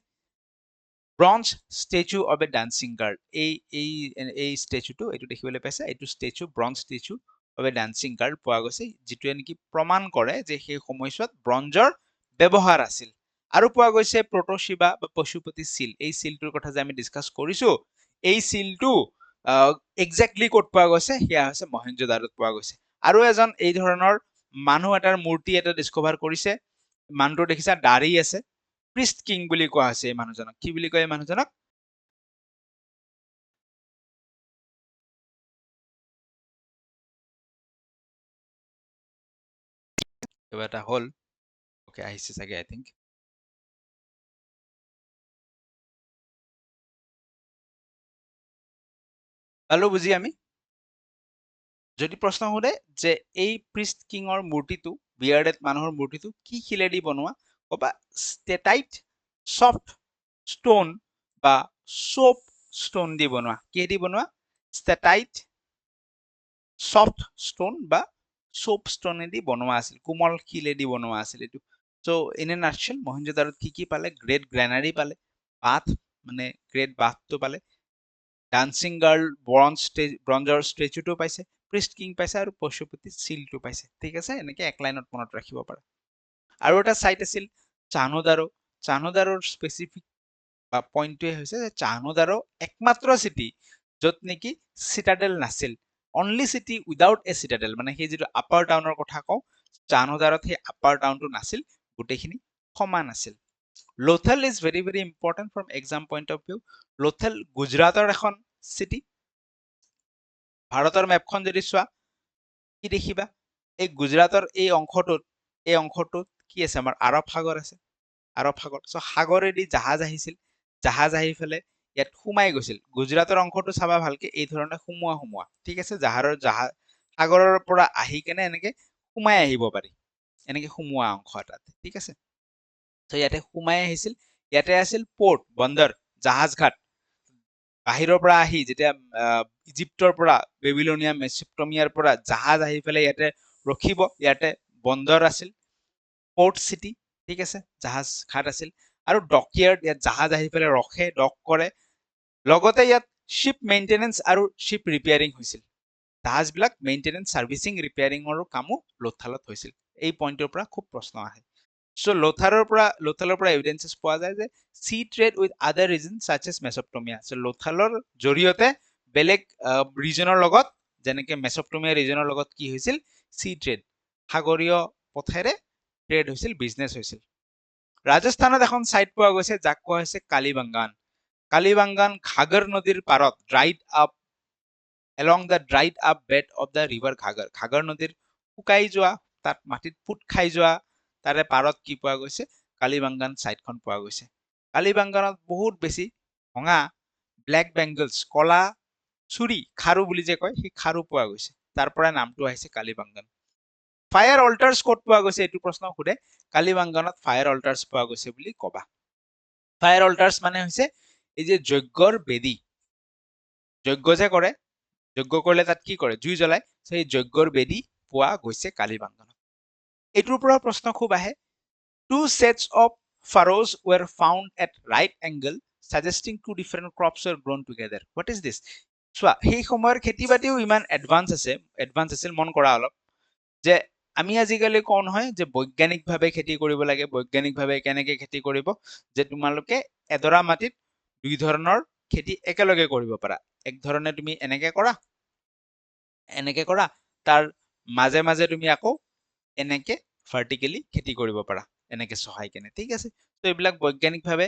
Bronze statue of A dancing girl. এই ষ্টেচুটো, এইটো দেখিবলৈ পাইছে, এইটো statue, bronze statue of A dancing girl পোৱা গৈছে, যিটোৱে নেকি প্ৰমাণ কৰে যে সেই সময়ছোৱাত ব্ৰঞ্জৰ ব্যৱহাৰ আছিল। আৰু পোৱা গৈছে প্ৰট'শিবা বা পশুপতি চিল। এই চিলটোৰ কথা যে আমি ডিসকাস কৰিছো, এই চিলটো এক্সাক্টলি ক'ত পোৱা গৈছে? সেয়া হৈছে মহেঞ্জোদাৰোত পোৱা গৈছে। আৰু এজন এই ধৰণৰ মানুহ এটাৰ মূৰ্তি এটা ডিস্কভাৰ কৰিছে। মানুহটো দেখিছা, দাঢ়ি আছে, প্ৰিষ্ট কিং বুলি কোৱা হৈছে এই মানুহজনক। কি বুলি কয় এই মানুহজনক? কিবা এটা হ'ল ওকে আহিছে চাগে আই থিংক পালো বুজি আমি যদি প্ৰশ্ন সোধে যে এই প্ৰিষ্ট কিঙৰ মূৰ্তিটো বিয়াৰ্ডেড মানুহৰ মূৰ্তিটো কি শিলেদি বনোৱা ক'বা ষ্টেটাইট সফ্ট ষ্টোন বা সোপ ষ্টোন দি বনোৱা কিহেদি বনোৱা ষ্টেটাইট সফ্ট ষ্টোন বা সোপ ষ্টোনেদি বনোৱা আছিল কোমল শিলেদি বনোৱা আছিল এইটো চ' ইন এ নাটশেল মহেঞ্জোদাৰোত কি পালে গ্ৰেট গ্ৰেনাৰী পালে বাথ মানে গ্ৰেট বাথটো পালে ডান্সিং গাৰ্ল ব্ৰঞ্জৰ ষ্টেচুটো পাইছে প্ৰিষ্ট কিং পাইছে আৰু পশুপতি চিলটো পাইছে ঠিক আছে এনেকে এক লাইনত মনত ৰাখিব পাৰা আৰু এটা চাইট আছিল চাহনুদাৰোৰ স্পেচিফিক বা পইণ্টটোৱে হৈছে যে চাহনুদাৰো একমাত্ৰ চিটি য'ত নেকি চিটাডেল নাছিল only city without a Citadel মানে সেই যিটো আপাৰ টাউনৰ কথা কওঁ চাহনুদাৰত সেই আপাৰ টাউনটো নাছিল গোটেইখিনি সমান আছিল Lothal is very very important from exam point of view Lothal গুজৰাটৰ এখন চিটি ভাৰতৰ মেপখন যদি চোৱা কি দেখিবা এই গুজৰাটৰ এই অংশটোত কি আছে আমাৰ আৰৱ সাগৰ আছে আৰৱ সাগৰ চ' সাগৰেদি জাহাজ আহিছিল জাহাজ আহি পেলাই ইয়াত সোমাই গৈছিল গুজৰাটৰ অংশটো চাবা ভালকে এই ধৰণে সোমোৱা ঠিক আছে সাগৰৰ পৰা আহি কেনে এনেকে সোমাই আহিব পাৰি এনেকে সোমোৱা অংশ এটাত ঠিক আছে চ' ইয়াতে সোমাই আহিছিল ইয়াতে আছিল পোৰ্ট বন্দৰ জাহাজ ঘাট বাহিৰৰ পৰা আহি যেতিয়া ইজিপ্তৰ পৰা বেবিলনিয়া মেচপটমিয়াৰ পৰা জাহাজ আহি পেলাই ইয়াতে ৰখিব ইয়াতে বন্দৰ আছিল পোৰ্ট চিটি ঠিক আছে জাহাজ ঘাট আছিল আৰু ডকয়াৰ্ড ইয়াত জাহাজ আহি পেলাই ৰখে ডক কৰে লগতে ইয়াত শ্বিপ মেইনটেনেন্স আৰু শ্বিপ ৰিপেয়াৰিং হৈছিল জাহাজবিলাক মেইনটেনেন্স চাৰ্ভিচিং ৰিপেয়াৰিঙৰো কামো লোথালত হৈছিল এই পইণ্টৰ পৰা খুব প্ৰশ্ন আহে চ' লোথালৰ পৰা এভিডেন্সেছ পোৱা যায় যে চি ট্ৰেড উইথ আদাৰ ৰিজন চাচ এছ মেচপটমিয়া চ' লোথালৰ জৰিয়তে বেলেগ ৰিজনৰ লগত যেনেকে মেচপটমিয়া ৰিজনৰ লগত কি হৈছিল চি ট্ৰেড সাগৰীয় পথেৰে ট্ৰেড হৈছিল বিজনেছ হৈছিল ৰাজস্থানত এখন চাইট পোৱা গৈছে যাক কোৱা হৈছে কালিবাংগান ঘাগৰ নদীৰ পাৰত dried up along the dried up bed of the river Ghaggar নদীৰ শুকাই যোৱা তাত মাটিত ফুট খাই যোৱা তাৰে পাৰত কি পোৱা গৈছে কালিবাংগান চাইটখন পোৱা গৈছে কালিবাংগানত বহুত বেছি ভঙা ব্লেক বেংগলছ কলা চুৰি খাৰু বুলি যে কয় সেই খাৰু পোৱা গৈছে তাৰ পৰা নামটো আহিছে কালিবাংগান ফায়াৰ অল্টাৰ্ছ ক'ত পোৱা গৈছে এইটো প্ৰশ্ন সোধে কালিবাংগানত ফায়াৰ অল্টাৰ্ছ পোৱা গৈছে বুলি কবা ফায়াৰ অল্টাৰ্ছ মানে হৈছে এই যে যজ্ঞৰ বেদী যজ্ঞ যে কৰে যজ্ঞ কৰিলে তাত কি কৰে জুই জ্বলাই সেই যজ্ঞৰ বেদী পোৱা গৈছে কালিবাংগানত এইটোৰ পৰা প্ৰশ্ন খুব আহে two sets of pharaohs were found at right angle suggesting two different crops were grown together what is this চোৱা সেই সময়ৰ খেতি বাতিও ইমান এডভান্স আছিল মন কৰা অলপ যে আমি আজিকালি কওঁ নহয় যে বৈজ্ঞানিকভাৱে খেতি কৰিব লাগে বৈজ্ঞানিকভাৱে কেনেকে খেতি কৰিব যে তোমালোকে এডৰা মাটিত দুই ধৰণৰ খেতি একেলগে কৰিব পাৰা এক ধৰণে তুমি এনেকে কৰা তাৰ মাজে মাজে তুমি আকৌ এনেকে ভাৰ্টিকেলি খেতি কৰিব পাৰা এনেকে সহায় কেনে ঠিক আছে তো এইবিলাক বৈজ্ঞানিকভাৱে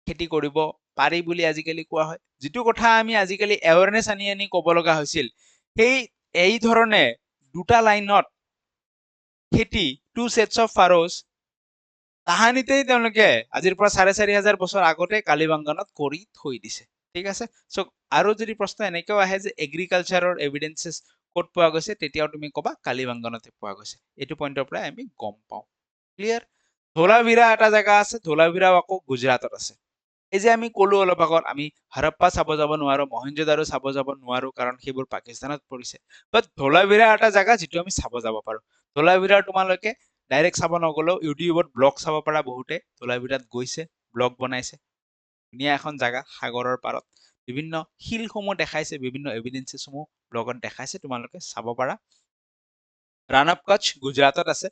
খেতি কৰিব পাৰি বুলি আজিকালি কোৱা হয় যিটো কথা আমি আজিকালি এৱাৰনেছ আনি ক'ব লগা হৈছিল সেই এই ধৰণে দুটা লাইনত খেতি টু সেটস অফ ফাৰোজ তাহানিতেই তেওঁলোকে আজিৰ পৰা 4,500 বছৰ আগতে কালিবাংগানত কৰি থৈ দিছে ঠিক আছে চ' আৰু যদি প্ৰশ্ন এনেকেও আহে যে এগ্ৰিকালচাৰৰ এভিডেন্সেছ ক'ত পোৱা গৈছে তেতিয়াও তুমি ক'বা কালিবাংগানতে পোৱা গৈছে এইটো পইণ্টৰ পৰা আমি গম পাওঁ ক্লিয়াৰ ধোলাভিৰা এটা জেগা আছে ধোলাভিৰাও আকৌ গুজৰাটত আছে এই যে আমি ক'লো অলপ আগত আমি হৰপ্পা চাব যাব নোৱাৰো মহেঞ্জোদাৰো চাব যাব নোৱাৰো কাৰণ সেইবোৰ পাকিস্তানত পৰিছে বাট ধোলাভিৰা এটা জেগা যিটো আমি চাব যাব পাৰো ধোলাভিৰাৰ তোমালোকে ডাইৰেক্ট চাব নগ'লেও ইউটিউবত ব্লগ চাব পাৰা বহুতে ধোলাভিৰাত গৈছে ব্লগ বনাইছে ধুনীয়া এখন জেগা সাগৰৰ পাৰত বিভিন্ন শিলসমূহ দেখাইছে বিভিন্ন এভিডেন্সেছসমূহ ব্লগত দেখাইছে তোমালোকে চাব পাৰা ৰাণ অফ কচ্ছ গুজৰাটত আছে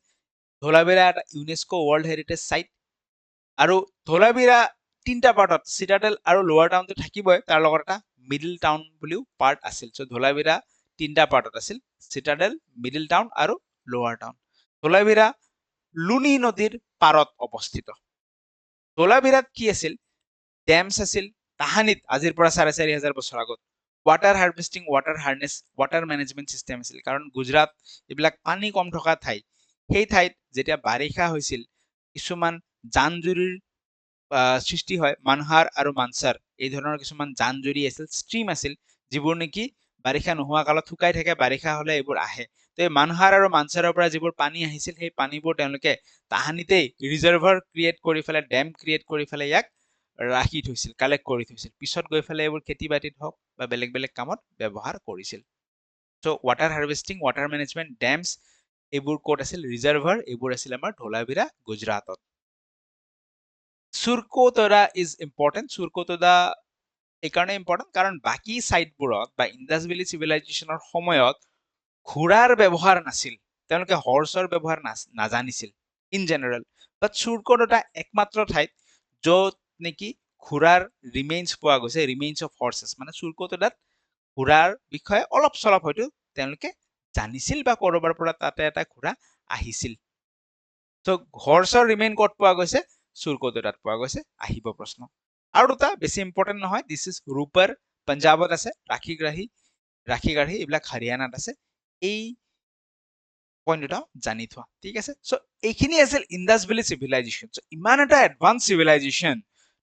ধোলাভিৰা এটা ইউনেস্কো ৱৰ্ল্ড হেৰিটেজ চাইট আৰু ধোলাভিৰা তিনিটা পাৰ্টত চিটাডেল আৰু লোৱাৰ টাউনটো থাকিবই তাৰ লগত এটা মিডল টাউন বুলিও পাৰ্ট আছিল চ' ধোলাভিৰা তিনিটা পাৰ্টত আছিল চিটাডেল মিডল টাউন আৰু লোৱাৰ টাউন ধোলাভিৰা লুনি নদীৰ পাৰত অৱস্থিত ধোলাভিৰাত কি আছিল ডেমছ আছিল তাহানিত আজিৰ পৰা 4,500 বছৰ আগত water harvesting water harness water management system আছিল কাৰণ গুজৰাট এইবিলাক পানী কম থকা ঠাই সেই ঠাইত যেতিয়া বাৰিষা হৈছিল কিছুমান জান-জুৰিৰ সৃষ্টি হয়। মানহাৰ আৰু মানচাৰ এই ধৰণৰ কিছুমান জান-জুৰি আছিল, ষ্ট্ৰীম আছিল, যিবোৰ নেকি বাৰিষা নোহোৱা কালত শুকাই থাকে, বাৰিষা হলে এইবোৰ আহে। তো এই মানহাৰ আৰু মানচাৰৰ পৰা যিবোৰ পানী আহিছিল সেই পানীবোৰ তেওঁলোকে তাহানিতেই ৰিজাৰ্ভাৰ ক্ৰিয়েট কৰি পেলাই, ডেম ক্ৰিয়েট কৰি পেলাই ইয়াক ৰাখি থৈছিল, কালেক্ট কৰি থৈছিল। পিছত গৈ পেলাই এইবোৰ খেতি বাতিত হওক বা বেলেগ বেলেগ কামত ব্যৱহাৰ কৰিছিল। চ' ৱাটাৰ হাৰ্ভেষ্টিং, ৱাটাৰ মেনেজমেণ্ট, ডেমছ এইবোৰ ক'ত আছিল? ৰিজাৰ্ভাৰ এইবোৰ আছিল আমাৰ ধোলাভিৰা, গুজৰাটত। চুৰকোটৰা ইজ ইম্পৰ্টেণ্ট। চুৰকোটৰা এইকাৰণে ইম্পৰ্টেণ্ট কাৰণ বাকী চাইটবোৰত বা ইণ্ডাছ ভেলী চিভিলাইজেশ্যনৰ সময়ত ঘোঁৰাৰ ব্যৱহাৰ নাছিল, তেওঁলোকে হৰ্চৰ ব্যৱহাৰ নাজানিছিল ইন জেনেৰেল। বাট চুৰকোটৰা একমাত্ৰ ঠাইত য'ত নেকি ঘোঁৰাৰ ৰিমেইনছ পোৱা গৈছে, ৰিমেইনছ অফ হৰ্চেছ, মানে চুৰকোটৰাত ঘোঁৰাৰ বিষয়ে অলপ চলপ হয়তো তেওঁলোকে জানিছিল বা ক'ৰবাৰ পৰা তাতে এটা ঘোঁৰা আহিছিল। ত' হৰ্চৰ ৰিমেইন ক'ত পোৱা গৈছে? চুৰকোটৰাত পোৱা গৈছে। আহিব প্ৰশ্ন। আৰু দুটা বেছি ইম্পৰ্টেণ্ট নহয়, দিছ ইজ ৰূপাৰ, পাঞ্জাৱত আছে, ৰাখীগাড়ী এইবিলাক হাৰিয়ানাত আছে। এই পইণ্ট দুটা জানি থোৱা, ঠিক আছে। চ' এইখিনি আছিল ইণ্ডাছ ভেলী চিভিলাইজেশ্যন। চ' ইমান এটা এডভান্স চিভিলাইজেশ্যন,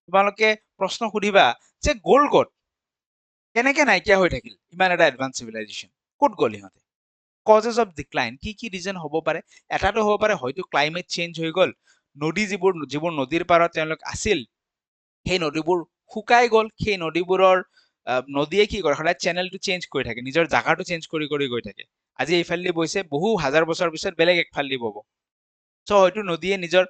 তোমালোকে প্ৰশ্ন সুধিবা যে গ'ল ক'ত? কেনেকে নাইকিয়া হৈ থাকিল ইমান এটা এডভান্স চিভিলাইজেশ্যন? ক'ত গ'ল ইহঁতে? কজেছ অফ ডিক্লাইন, কি কি ৰিজন হ'ব পাৰে? এটাটো হ'ব পাৰে হয়তো ক্লাইমেট চেঞ্জ হৈ গ'ল, নদী যিবোৰ নদীৰ পাৰত তেওঁলোক আছিল সেই নদীবোৰ শুকাই গ'ল। সেই নদীবোৰৰ নদীয়ে কি কৰে? সদায় চেনেলটো চেঞ্জ কৰি থাকে, নিজৰ জাগাটো চেঞ্জ কৰি কৰি গৈ থাকে। আজি এইফালেদি বৈছে, বহু হাজাৰ বছৰ পিছত বেলেগ একফালেদি বব। চ' হয়তো নদীয়ে নিজৰ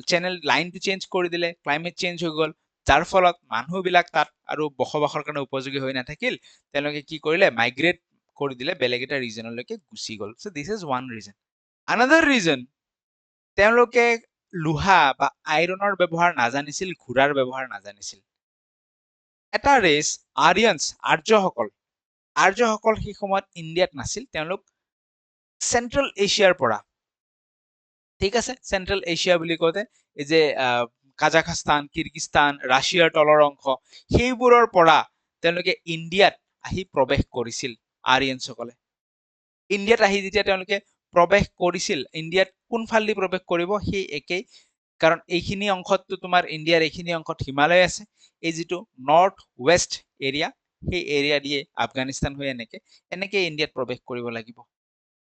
চেনেল লাইনটো চেঞ্জ কৰি দিলে, ক্লাইমেট চেঞ্জ হৈ গ'ল, যাৰ ফলত মানুহবিলাক তাত আৰু বসবাসৰ কাৰণে উপযোগী হৈ নাথাকিল। তেওঁলোকে কি কৰিলে? মাইগ্ৰেট কৰি দিলে, বেলেগ এটা ৰিজনলৈকে গুচি গ'ল। So' this is one reason. Another reason, তেওঁলোকে লোহা বা আইৰণৰ ব্যৱহাৰ নাজানিছিল, ঘোঁৰাৰ ব্যৱহাৰ নাজানিছিল। এটা ৰেচ আৰিয়ানছ, আৰ্যসকল সেই সময়ত ইণ্ডিয়াত নাছিল, তেওঁলোক চেন্ট্ৰেল এছিয়াৰ পৰা, ঠিক আছে। চেন্ট্ৰেল এছিয়া বুলি কওঁতে এই যে কাজাখাস্তান, কিৰ্গিস্তান, ৰাছিয়াৰ তলৰ অংশ, সেইবোৰৰ পৰা তেওঁলোকে ইণ্ডিয়াত আহি প্ৰৱেশ কৰিছিল। আৰিয়ানছসকলে ইণ্ডিয়াত আহি যেতিয়া তেওঁলোকে প্ৰৱেশ কৰিছিল, ইণ্ডিয়াত কোনফালেদি প্ৰৱেশ কৰিব? সেই একেই, কাৰণ এইখিনি অংশতটো তোমাৰ ইণ্ডিয়াৰ এইখিনি অংশত হিমালয় আছে, এই যিটো নৰ্থ ৱেষ্ট এৰিয়া, সেই এৰিয়া দিয়ে আফগানিস্তান হৈ এনেকে ইণ্ডিয়াত প্ৰৱেশ কৰিব লাগিব।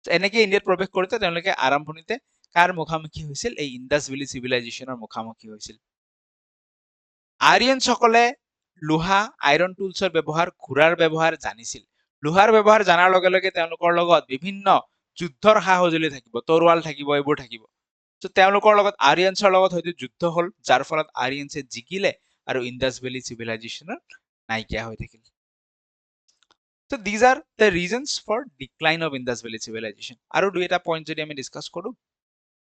এনেকে ইণ্ডিয়াত প্ৰৱেশ কৰোঁতে তেওঁলোকে আৰম্ভণিতে কাৰ মুখামুখি হৈছিল? এই ইণ্ডাছ ভেলী চিভিলাইজেশ্যনৰ মুখামুখি হৈছিল। আৰিয়ানছসকলে লোহা, আইৰণ টুলছৰ ব্যৱহাৰ, ঘোঁৰাৰ ব্যৱহাৰ জানিছিল। লোহাৰ ব্যৱহাৰ জনাৰ লগে লগে তেওঁলোকৰ লগত বিভিন্ন যুদ্ধৰ সা সঁজুলি থাকিব, তৰোৱাল থাকিব, এইবোৰ থাকিব। চ' তেওঁলোকৰ লগত আৰিয়ানছৰ লগত হয়তো যুদ্ধ হ'ল, যাৰ ফলত আৰিয়ানছে জিকিলে আৰু ইণ্ডাছ ভেলী চিভিলাইজেশ্যনৰ নাইকিয়া হৈ থাকিল। So these are the reasons for decline of Indus Valley civilization. আৰু দুই এটা পইণ্ট যদি আমি ডিছকাছ কৰোঁ,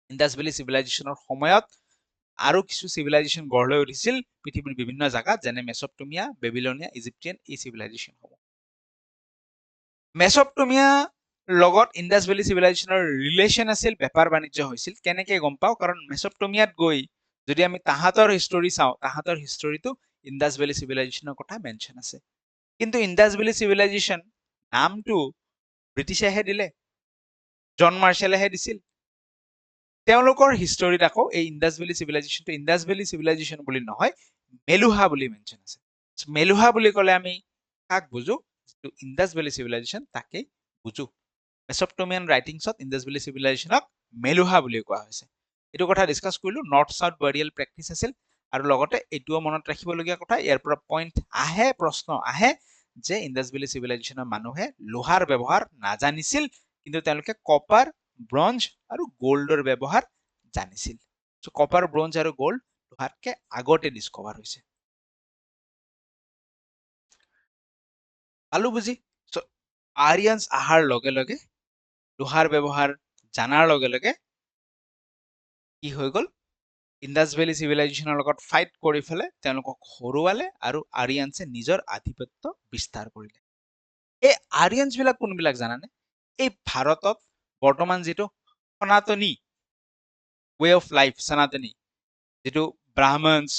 ইণ্ডাছ ভেলী চিভিলাইজেশ্যনৰ সময়ত আৰু কিছু চিভিলাইজেশ্যন গঢ় লৈ উঠিছিল পৃথিৱীৰ বিভিন্ন জাগাত, যেনে মেছপটমিয়া, বেবিলনিয়া, ইজিপ্টিয়ান, এই চিভিলাইজেশ্যনসমূহ। মেছপটমিয়া লগত ইণ্ডাছ ভেলী চিভিলাইজেশ্যনৰ ৰিলেশ্যন আছিল, বেপাৰ বাণিজ্য হৈছিল। কেনেকে গম পাওঁ? কাৰণ মেছপটমিয়াত গৈ যদি আমি তাহাঁতৰ হিষ্টৰী চাওঁ, তাহাঁতৰ হিষ্টৰীটো ইণ্ডাছ ভেলী চিভিলাইজেশ্যনৰ কথা মেনশ্যন আছে। কিন্তু ইণ্ডাছ ভেলী চিভিলাইজেশ্যন নামটো ব্ৰিটিছেহে দিলে, জন মাৰ্শ্বেলেহে দিছিল। তেওঁলোকৰ হিষ্টৰীত আকৌ এই ইণ্ডাছ ভেলী চিভিলাইজেশ্যনটো ইণ্ডাছ ভেলী চিভিলাইজেশ্যন বুলি নহয়, মেলুহা বুলি মেনশ্যন আছে। মেলুহা বুলি ক'লে আমি কাক বুজো? যিটো ইণ্ডাছ ভেলী চিভিলাইজেশ্যন তাকেই বুজো। মেছপটমিয়ান ৰাইটিংছত ইণ্ডাছ ভেলী চিভিলাইজেশ্যনক মেলুহা বুলি কোৱা হৈছে। এইটো কথা ডিছকাছ কৰিলো। নৰ্থ চাউথ বাৰিয়েল প্ৰেক্টিছ আছিল, আৰু লগতে এইটোও মনত ৰাখিবলগীয়া কথা, ইয়াৰ পৰা পইণ্ট আহে, প্ৰশ্ন আহে যে ইণ্ডাছ ভেলী চিভিলাইজেশ্যনৰ মানুহে লোহাৰ ব্যৱহাৰ নাজানিছিল, কিন্তু তেওঁলোকে কপাৰ, ব্ৰঞ্জ আৰু গ'ল্ডৰ ব্যৱহাৰ জানিছিল। চ' কপাৰ, ব্ৰঞ্জ আৰু গ'ল্ড লোহাতকে আগতে ডিস্কভাৰ হৈছে। পালো বুজি? চ' আৰিয়ানছ অহাৰ লগে লগে, লোহাৰ ব্যৱহাৰ জানাৰ লগে লগে কি হৈ গ'ল? ইণ্ডাছ ভেলী চিভিলাইজেশ্যনৰ লগত ফাইট কৰি পেলাই তেওঁলোকক হৰুৱালে আৰু আৰিয়ানছে নিজৰ আধিপত্য বিস্তাৰ কৰিলে। এই আৰিয়ানছ বিলাক কোনবিলাক জানানে? এই ভাৰতত বৰ্তমান যিটো সনাতনী ৱে অফ লাইফ, সনাতনী যিটো ব্ৰাহ্মণছ,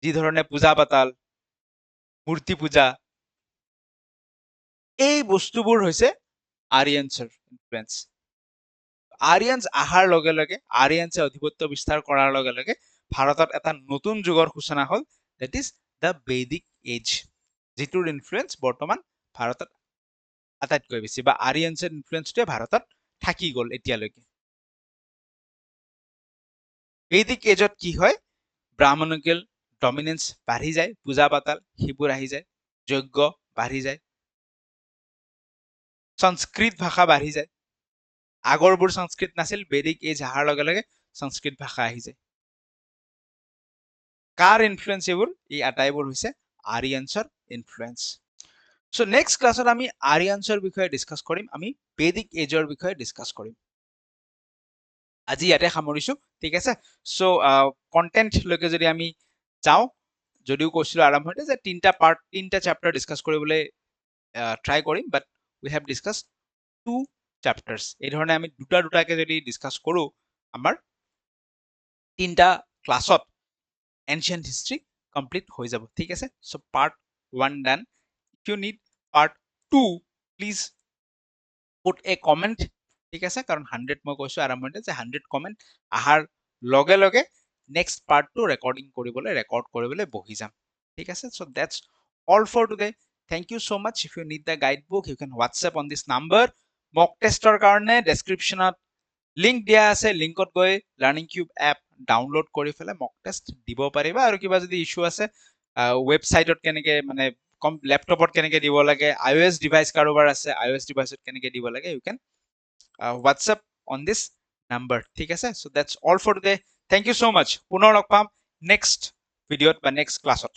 যি ধৰণে পূজা পাতাল, মূৰ্তি পূজা, এই বস্তুবোৰ হৈছে আৰিয়ানছৰ ইনফ্লুৱেঞ্চ। আৰিয়ানছ আহাৰ লগে লগে আৰিয়ানছে আধিপত্য বিস্তাৰ কৰাৰ লগে লগে ভাৰতত এটা নতুন যুগৰ সূচনা হ'ল, দেট ইজ দ্য বৈদিক এজ, যিটোৰ ইনফ্লুৱেঞ্চ বৰ্তমান ভাৰতত আটাইতকৈ বেছি, বা আৰিয়ানছৰ ইনফ্লুৱেঞ্চটোৱে ভাৰতত থাকি গ'ল এতিয়ালৈকে। বৈদিক এজত কি হয়, ব্ৰাহ্মণিকেল ডমিনেন্স বাঢ়ি যায়, পূজা পাতাল সেইবোৰ আহি যায়, যজ্ঞ বাঢ়ি যায়, সংস্কৃত ভাষা বাঢ়ি যায়। আগৰবোৰ সংস্কৃত নাছিল, বৈদিক এজ অহাৰ লগে লগে সংস্কৃত ভাষা আহি যায়। কাৰ ইনফ্লুৱেঞ্চ এইবোৰ? এই আটাইবোৰ হৈছে আৰিয়ানছৰ ইনফ্লুৱেঞ্চ। চ' নেক্সট ক্লাছত আমি আৰিয়ানছৰ বিষয়ে ডিছকাছ কৰিম, আমি বৈদিক এজৰ বিষয়ে ডিছকাছ কৰিম। আজি ইয়াতে সামৰিছো, ঠিক আছে। চ' কণ্টেণ্টলৈকে যদি আমি যাওঁ, যদিও কৈছিলো আৰম্ভতে যে তিনিটা চেপ্টাৰ ডিছকাছ কৰিবলৈ ট্ৰাই কৰিম, বাট উই হেভ ডিছকাছ 2 চেপ্টাৰ্ছ। এই ধৰণে আমি দুটাকে যদি ডিছকাছ কৰো, আমাৰ 3টা ক্লাছত এনচিয়েন্ট হিষ্ট্ৰী কমপ্লিট হৈ যাব, ঠিক আছে। So' part 1 done. If you need part 2, please put a comment, ঠিক আছে, কাৰণ 100 মই কৈছো আৰম্ভতে যে 100 কমেণ্ট অহাৰ লগে লগে নেক্সট পাৰ্টটো ৰেকৰ্ড কৰিবলৈ বহি যাম, ঠিক আছে। So' that's all for today. Thank you so much. If you need the guidebook, you can WhatsApp on this number. Mock tester কাৰণে ডেছক্ৰিপশ্যনত লিংক দিয়া আছে, লিংকত গৈ লাৰ্নিং কিউব এপ ডাউনলোড কৰি পেলাই মক টেষ্ট দিব পাৰিবা। আৰু কিবা যদি ইছ্যু আছে, ৱেবছাইটত কেনেকে মানে লেপটপত কেনেকে দিব লাগে, iOS ডিভাইচ কাৰোবাৰ আছে, iOS ডিভাইচত কেনেকে দিব লাগে, you can WhatsApp on this number, ঠিক আছে। চ' that's all for today. Thank you so much. পুনৰ লগ পাম নেক্সট ভিডিঅ'ত বা নেক্সট ক্লাছত।